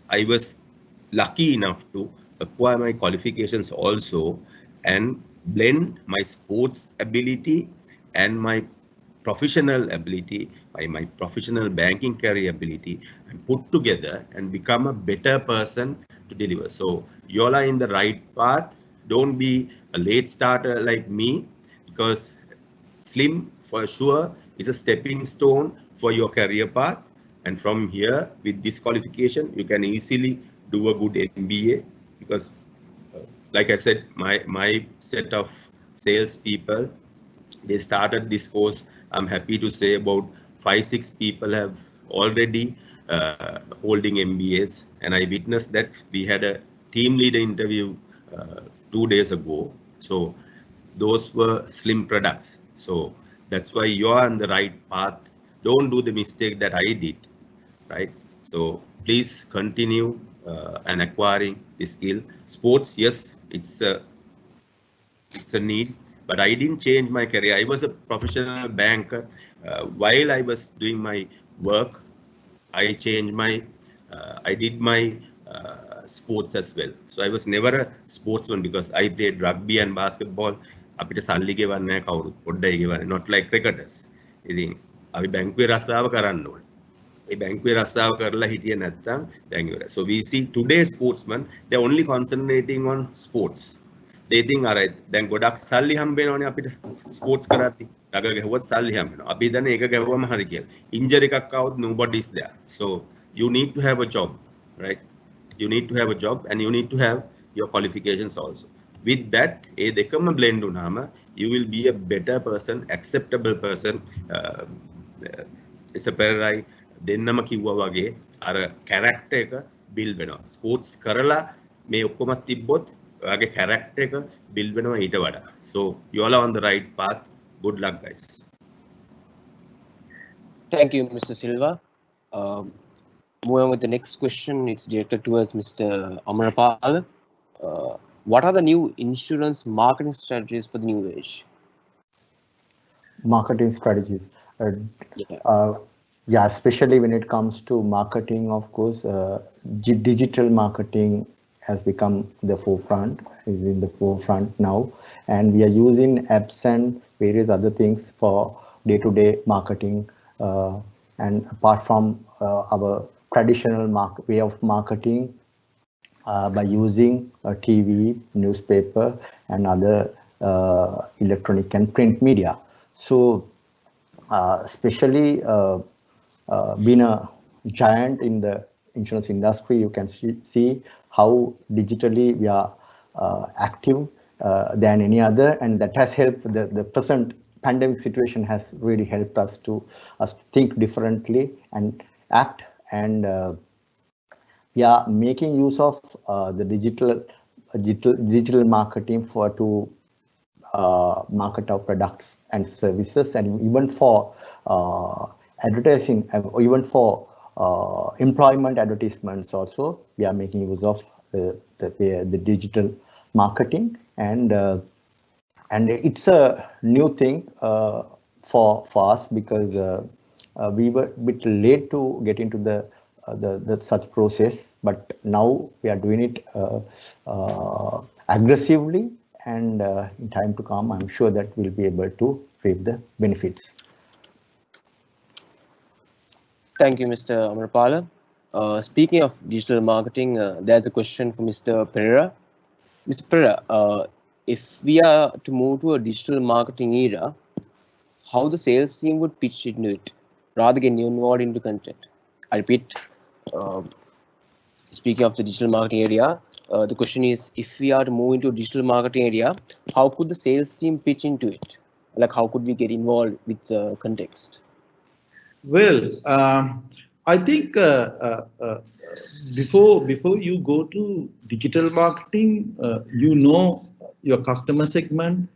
I was lucky enough to acquire my qualifications also and blend my sports ability and my professional ability, my professional banking career ability, and put together and become a better person to deliver. So you all are in the right path. Don't be a late starter like me, because Slim for sure is a stepping stone for your career path. And from here, with this qualification, you can easily do a good MBA, because like I said, my set of sales people, they started this course. I'm happy to say about 5-6 people have already holding MBAs, and I witnessed that. We had a team leader interview 2 days ago. So those were slim products. So that's why you are on the right path. Don't do the mistake that I did, right? So please continue and acquiring the skill. Sports, yes, it's a need, but I didn't change my career. I was a professional banker. While I was doing my work, I changed my, I did my sports as well. So I was never a sportsman because I played rugby and basketball. අපිට සල්ලි ගෙවන්නේ නැහැ කවුරුත් පොඩ්ඩයි ගෙවන්නේ, not like cricketers. ඉතින් අපි බැංකුවේ රස්සාව කරන්න ඕනේ. ඒ බැංකුවේ රස්සාව කරලා හිටියේ නැත්නම් දැන් ඉවරයි. So we see today's sportsmen, they're only concentrating on sports. They think, all right, දැන් ගොඩක් සල්ලි හම්බ වෙනවනේ අපිට ස්පෝර්ට්ස් කරද්දි. රග ගැහුවත් සල්ලි හම්බ වෙනවා. අපි දන්නේ ඒක ගැහුවම හරි කියලා. ඉන්ජරි එකක් આવුත් nobody is there. So you need to have a job, right? You need to have a job and you need to have your qualifications also. With that, ඒ දෙකම blend වුණාම you will be a better person, acceptable person. Mr. Perera දෙන්නම කිව්වා වගේ අර character එක build වෙනවා. Sports කරලා මේ ඔක්කොමත් තිබ්බොත් ඔයාගේ character එක build වෙනවා ඊට වඩා. So you all are on the right path. Good luck, guys. Thank you, Mr. Silva. Moving on with the next question, it's directed towards Mr. Amarapala. What are the new insurance marketing strategies for the new age? Marketing strategies. Yeah, especially when it comes to marketing, of course, digital marketing has become the forefront, is in the forefront now. And we are using apps and various other things for day-to-day marketing. And apart from our traditional way of marketing, by using TV, newspaper, and other electronic and print media. So, especially being a giant in the insurance industry, you can see how digitally we are active than any other, and that has helped. The present pandemic situation has really helped us to think differently and act, and we are making use of the digital marketing to market our products and services, and even for advertising, even for employment advertisements also, we are making use of the digital marketing, and it's a new thing for us because we were a bit late to get into the such process, but now we are doing it aggressively, and in time to come, I'm sure that we'll be able to reap the benefits. Thank you, Mr. Amarapala. Speaking of digital marketing, there's a question for Mr. Perera. Mr. Perera, if we are to move to a digital marketing era, how the sales team would pitch into it rather than get involved into content? I repeat, speaking of the digital marketing area, the question is, if we are to move into a digital marketing area, how could the sales team pitch into it? Like, how could we get involved with the context? Well, I think before you go to digital marketing, you know your customer segment.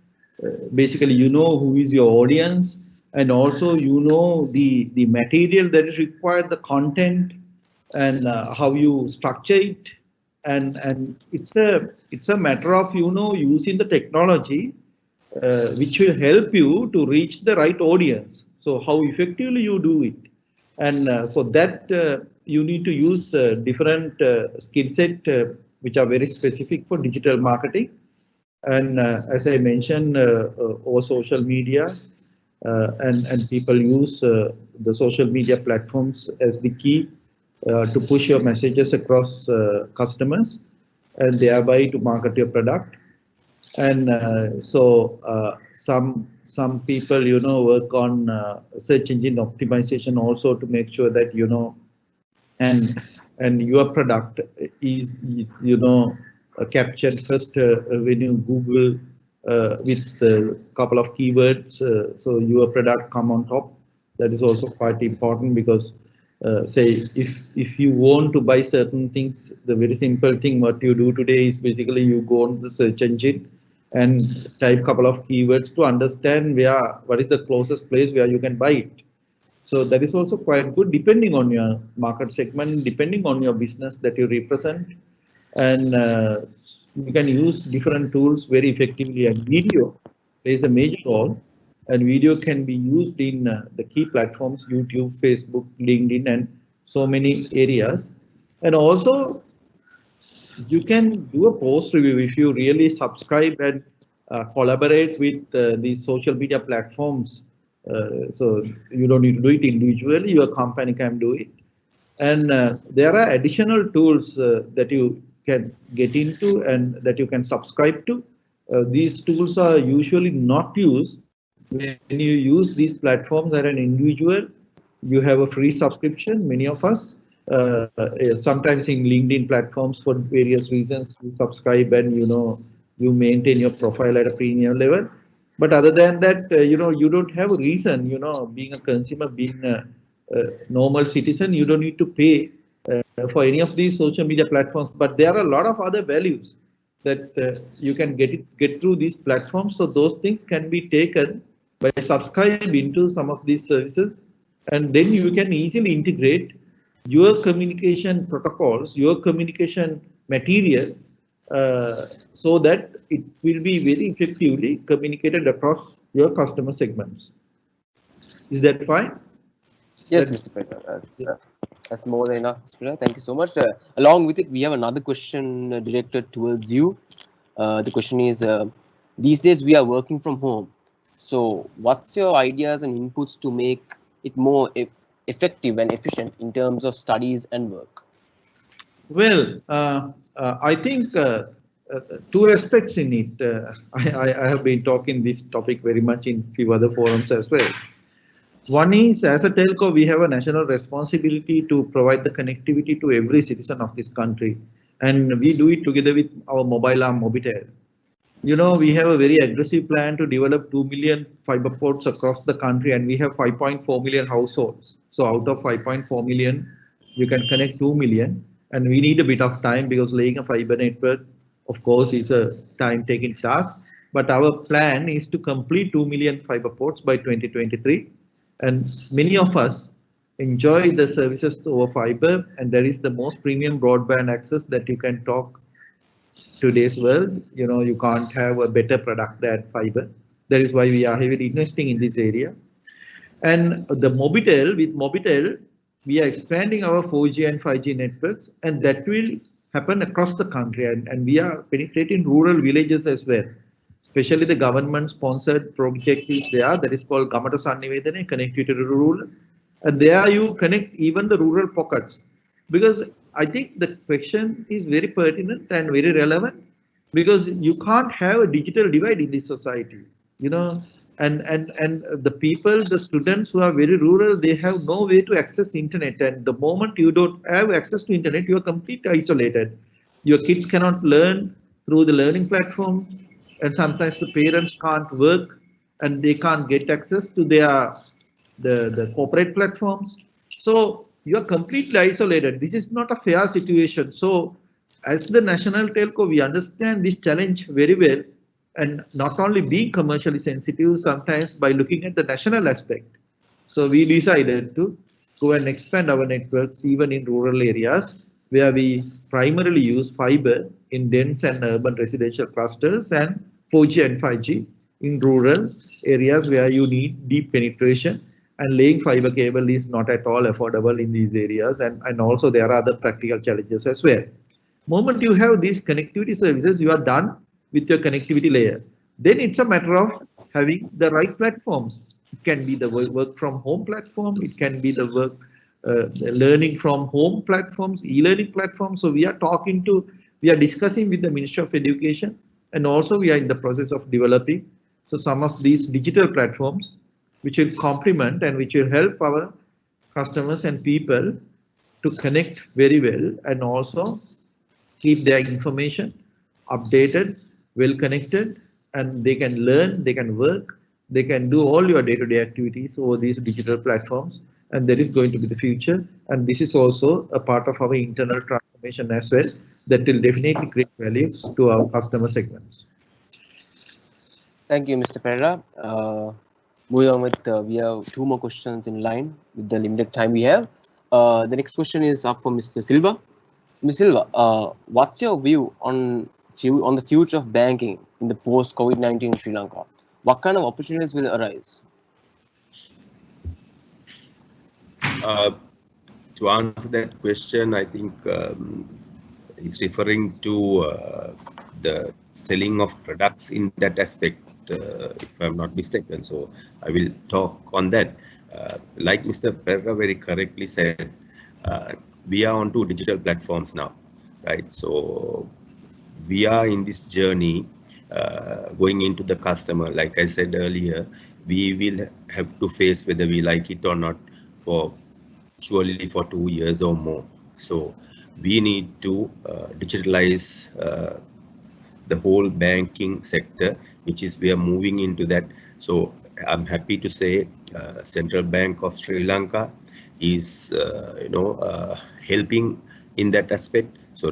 Basically, you know who is your audience, and also you know the material that is required, the content, and how you structure it. And it's a matter of using the technology which will help you to reach the right audience. So how effectively you do it, and for that you need to use different skill set which are very specific for digital marketing. And as I mentioned, over social media, and people use the social media platforms as the key to push your messages across customers, and thereby to market your product. And so some people work on search engine optimization also to make sure that and your product is captured first when you Google with a couple of keywords, so your product come on top. That is also quite important because say if you want to buy certain things, the very simple thing what you do today is basically you go on the search engine and type couple of keywords to understand what is the closest place where you can buy it. So that is also quite good depending on your market segment, depending on your business that you represent, and you can use different tools very effectively. And video plays a major role, and video can be used in the key platforms: YouTube, Facebook, LinkedIn, and so many areas. And also you can do a post review if you really subscribe and collaborate with these social media platforms. So you don't need to do it individually, your company can do it. And there are additional tools that you can get into and that you can subscribe to. These tools are usually not used when you use these platforms as an individual. You have a free subscription, many of us. Sometimes in LinkedIn platforms for various reasons you subscribe and you maintain your profile at a premium level. But other than that, you don't have a reason, being a consumer, being a normal citizen, you don't need to pay for any of these social media platforms. But there are a lot of other values that you can get through these platforms. So those things can be taken by subscribing to some of these services, and then you can easily integrate your communication protocols, your communication material, so that it will be very effectively communicated across your customer segments. Is that fine? Yes, Mr. Perera, that's more than enough, Mr. Perera. Thank you so much. Along with it, we have another question directed towards you. The question is, these days we are working from home. So what's your ideas and inputs to make it more effective and efficient in terms of studies and work? Well, I think two aspects in it. I have been talking this topic very much in few other forums as well. One is, as a telco, we have a national responsibility to provide the connectivity to every citizen of this country, and we do it together with our mobile arm Mobitel. We have a very aggressive plan to develop 2 million fiber ports across the country, and we have 5.4 million households. So out of 5.4 million, you can connect 2 million, and we need a bit of time because laying a fiber network, of course, is a time-taking task. But our plan is to complete 2 million fiber ports by 2023, and many of us enjoy the services over fiber, and that is the most premium broadband access that you can talk today's world. You can't have a better product than fiber. That is why we are heavily investing in this area. And with Mobitel, we are expanding our 4G and 5G networks, and that will happen across the country. And we are penetrating rural villages as well. Especially the government-sponsored project is there that is called Gamata Sannivedana, Connectivity to Rural. And there you connect even the rural pockets. Because I think the question is very pertinent and very relevant, because you can't have a digital divide in this society, and the people, the students who are very rural, they have no way to access internet, and the moment you don't have access to internet, you are completely isolated. Your kids cannot learn through the learning platform, and sometimes the parents can't work and they can't get access to the corporate platforms. So you are completely isolated. This is not a fair situation. So as the national telco, we understand this challenge very well, and not only being commercially sensitive, sometimes by looking at the national aspect. So we decided to go and expand our networks even in rural areas where we primarily use fiber in dense and urban residential clusters, and 4G and 5G in rural areas where you need deep penetration. And laying fiber cable is not at all affordable in these areas, and also there are other practical challenges as well. Moment you have these connectivity services, you are done with your connectivity layer. Then it's a matter of having the right platforms. It can be the work from home platform, it can be the work learning from home platforms, e-learning platforms. So we are discussing with the Ministry of Education, and also we are in the process of developing some of these digital platforms which will complement and which will help our customers and people to connect very well, and also keep their information updated, well connected, and they can learn, they can work, they can do all your day-to-day activities over these digital platforms, and that is going to be the future. And this is also a part of our internal transformation as well, that will definitely create value to our customer segments. Thank you, Mr. Perera. Moving on with, we have two more questions in line with the limited time we have. The next question is up for Mr. Silva. Ms. Silva, what's your view on the future of banking in the post-COVID-19 Sri Lanka? What kind of opportunities will arise? To answer that question, I think he's referring to the selling of products in that aspect, if I'm not mistaken. So I will talk on that. Like Mr. Perera very correctly said, we are onto digital platforms now, right? So we are in this journey going into the customer. Like I said earlier, we will have to face whether we like it or not for surely for 2 years or more. So we need to digitalize the whole banking sector, which is we are moving into that. So I'm happy to say Central Bank of Sri Lanka is helping in that aspect. So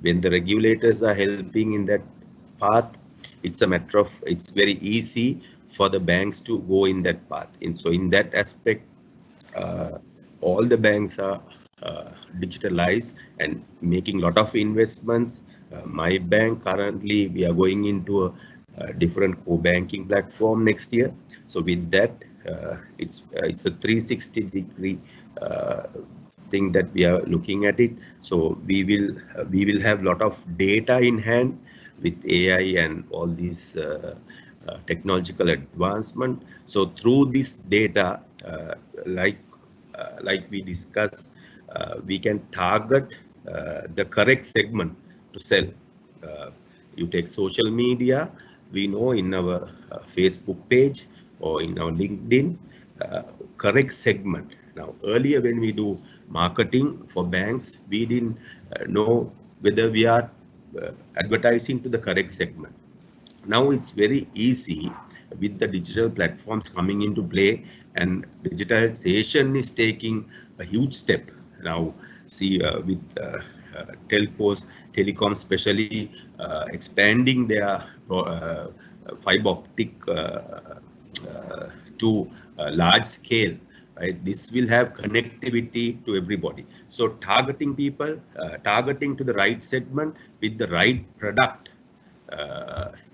when the regulators are helping in that path, it's a matter of, it's very easy for the banks to go in that path. And so in that aspect, all the banks are digitalized and making a lot of investments. My bank currently, we are going into a different co-banking platform next year. So with that, it's a 360-degree thing that we are looking at it. So we will have a lot of data in hand with AI and all these technological advancement. So through this data, like we discussed, we can target the correct segment to sell. You take social media, we know in our Facebook page or in our LinkedIn, correct segment. Now, earlier when we do marketing for banks, we didn't know whether we are advertising to the correct segment. Now it's very easy with the digital platforms coming into play, and digitalization is taking a huge step. Now, see with telcos, telecom especially expanding their fiber optic to large scale, right? This will have connectivity to everybody. So targeting people, targeting to the right segment with the right product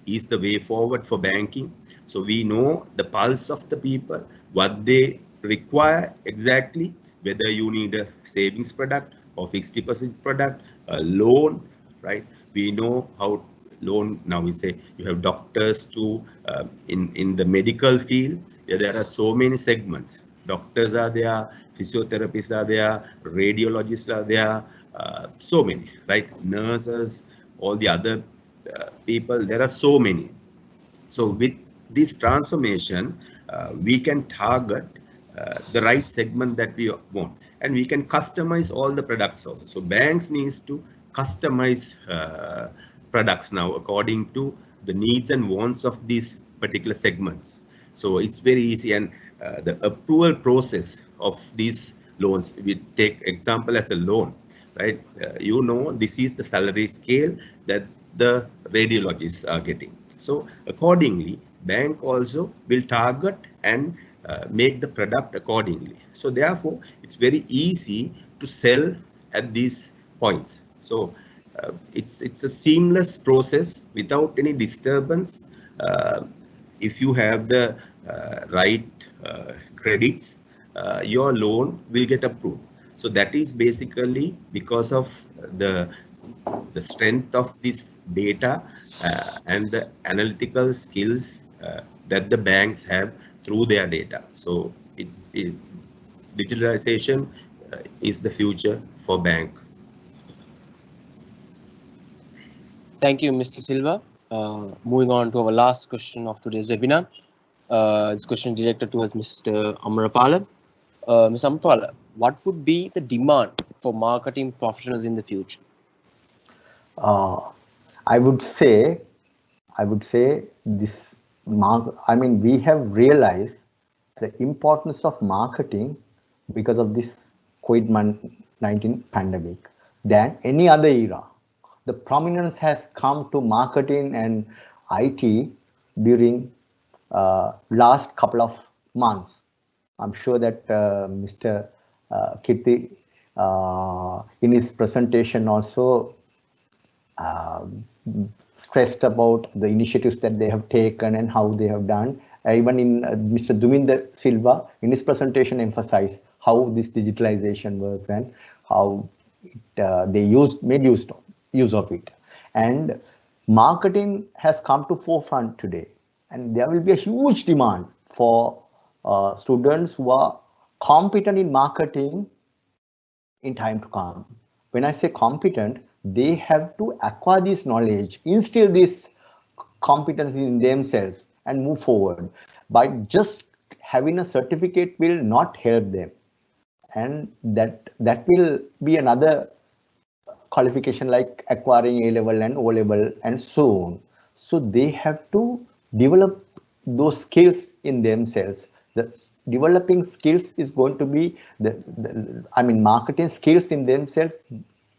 is the way forward for banking. So we know the pulse of the people, what they require exactly, whether you need a savings product or fixed deposit product, a loan, right? We know how loan, now we say you have doctors too, in the medical field, there are so many segments. Doctors are there, physiotherapists are there, radiologists are there, so many, right? Nurses, all the other people, there are so many. So with this transformation, we can target the right segment that we want, and we can customize all the products also. So banks needs to customize products now according to the needs and wants of these particular segments. So it's very easy, and the approval process of these loans, we take example as a loan, right? This is the salary scale that the radiologists are getting. So accordingly, bank also will target and make the product accordingly. So therefore, it's very easy to sell at these points. So it's a seamless process without any disturbance. If you have the right credits, your loan will get approved. So that is basically because of the strength of this data and the analytical skills that the banks have through their data. So digitalization is the future for bank. Thank you, Mr. Silva. Moving on to our last question of today's webinar. This question is directed towards Mr. Amarapala. Ms. Amarapala, what would be the demand for marketing professionals in the future? I would say this we have realized the importance of marketing because of this COVID-19 pandemic than any other era. The prominence has come to marketing and IT during last couple of months. I'm sure that Mr. Kiththi in his presentation also stressed about the initiatives that they have taken and how they have done. Even in Mr. Duminda Silva, in his presentation, emphasized how this digitalization works and how they made use of it. And marketing has come to forefront today, and there will be a huge demand for students who are competent in marketing in time to come. When I say competent, they have to acquire this knowledge, instill this competence in themselves and move forward. By just having a certificate will not help them. And that will be another qualification like acquiring A-level and O-level and so on. So they have to develop those skills in themselves. Developing skills is going to be marketing skills in themselves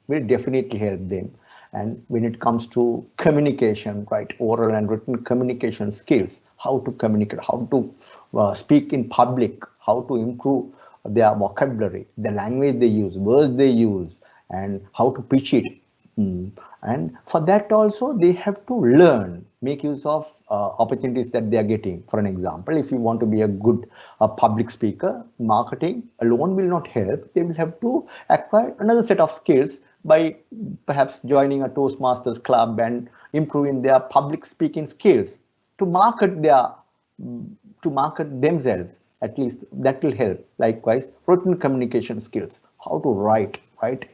will definitely help them. And when it comes to communication, right, oral and written communication skills, how to communicate, how to speak in public, how to improve their vocabulary, the language they use, words they use, and how to pitch it. And for that also they have to learn, make use of opportunities that they are getting. For an example, if you want to be a good public speaker, marketing alone will not help. They will have to acquire another set of skills by perhaps joining a Toastmasters club and improving their public speaking skills to market themselves. At least that will help. Likewise, written communication skills, how to write, right?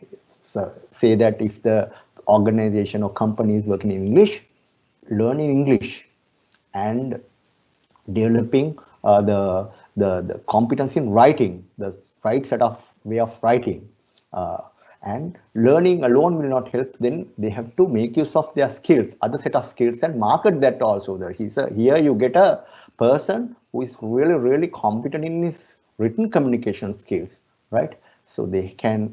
So say that if the organization or company is working in English, learning English and developing the competence in writing, the right set of way of writing. And learning alone will not help. Then they have to make use of their skills, other set of skills, and market that also. Here you get a person who is really competent in his written communication skills, right? So they can,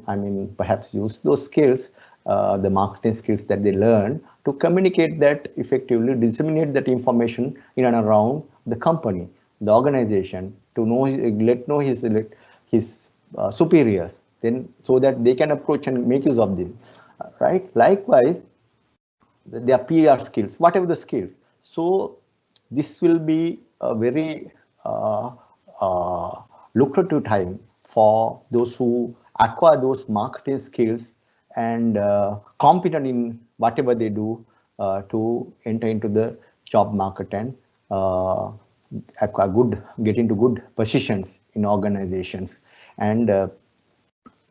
perhaps use those skills, the marketing skills that they learn, to communicate that effectively, disseminate that information in and around the company, the organization, to let know his superiors, then so that they can approach and make use of them, right? Likewise, their PR skills, whatever the skills. So this will be a very lucrative time for those who acquire those marketing skills and competent in whatever they do to enter into the job market and get into good positions in organizations. And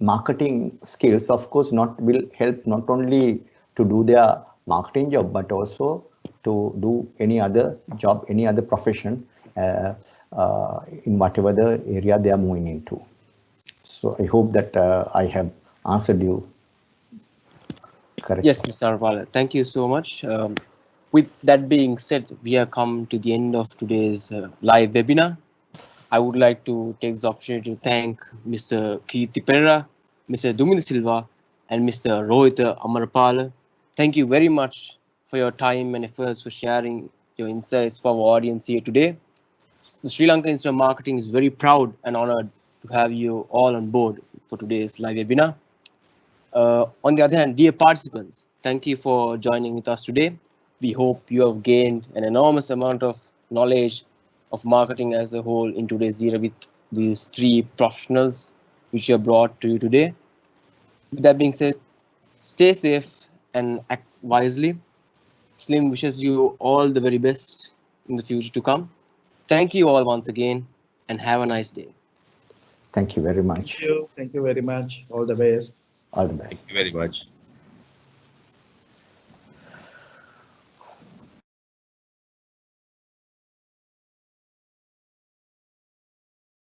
marketing skills, of course, will help not only to do their marketing job, but also to do any other job, any other profession in whatever the area they are moving into. So I hope that I have answered you correctly. Yes, Mr. Amarapala, thank you so much. With that being said, we have come to the end of today's live webinar. I would like to take this opportunity to thank Mr. Kiththi Perera, Mr. Duminda Silva, and Mr. Rohitha Amarapala. Thank you very much for your time and efforts for sharing your insights for our audience here today. The Sri Lanka Institute of Marketing is very proud and honored to have you all on board for today's live webinar. On the other hand, dear participants, thank you for joining with us today. We hope you have gained an enormous amount of knowledge of marketing as a whole in today's era with these three professionals which are brought to you today. With that being said, stay safe and act wisely. Slim wishes you all the very best in the future to come. Thank you all once again and have a nice day. Thank you very much. Thank you very much. All the best. All the best. Thank you very much.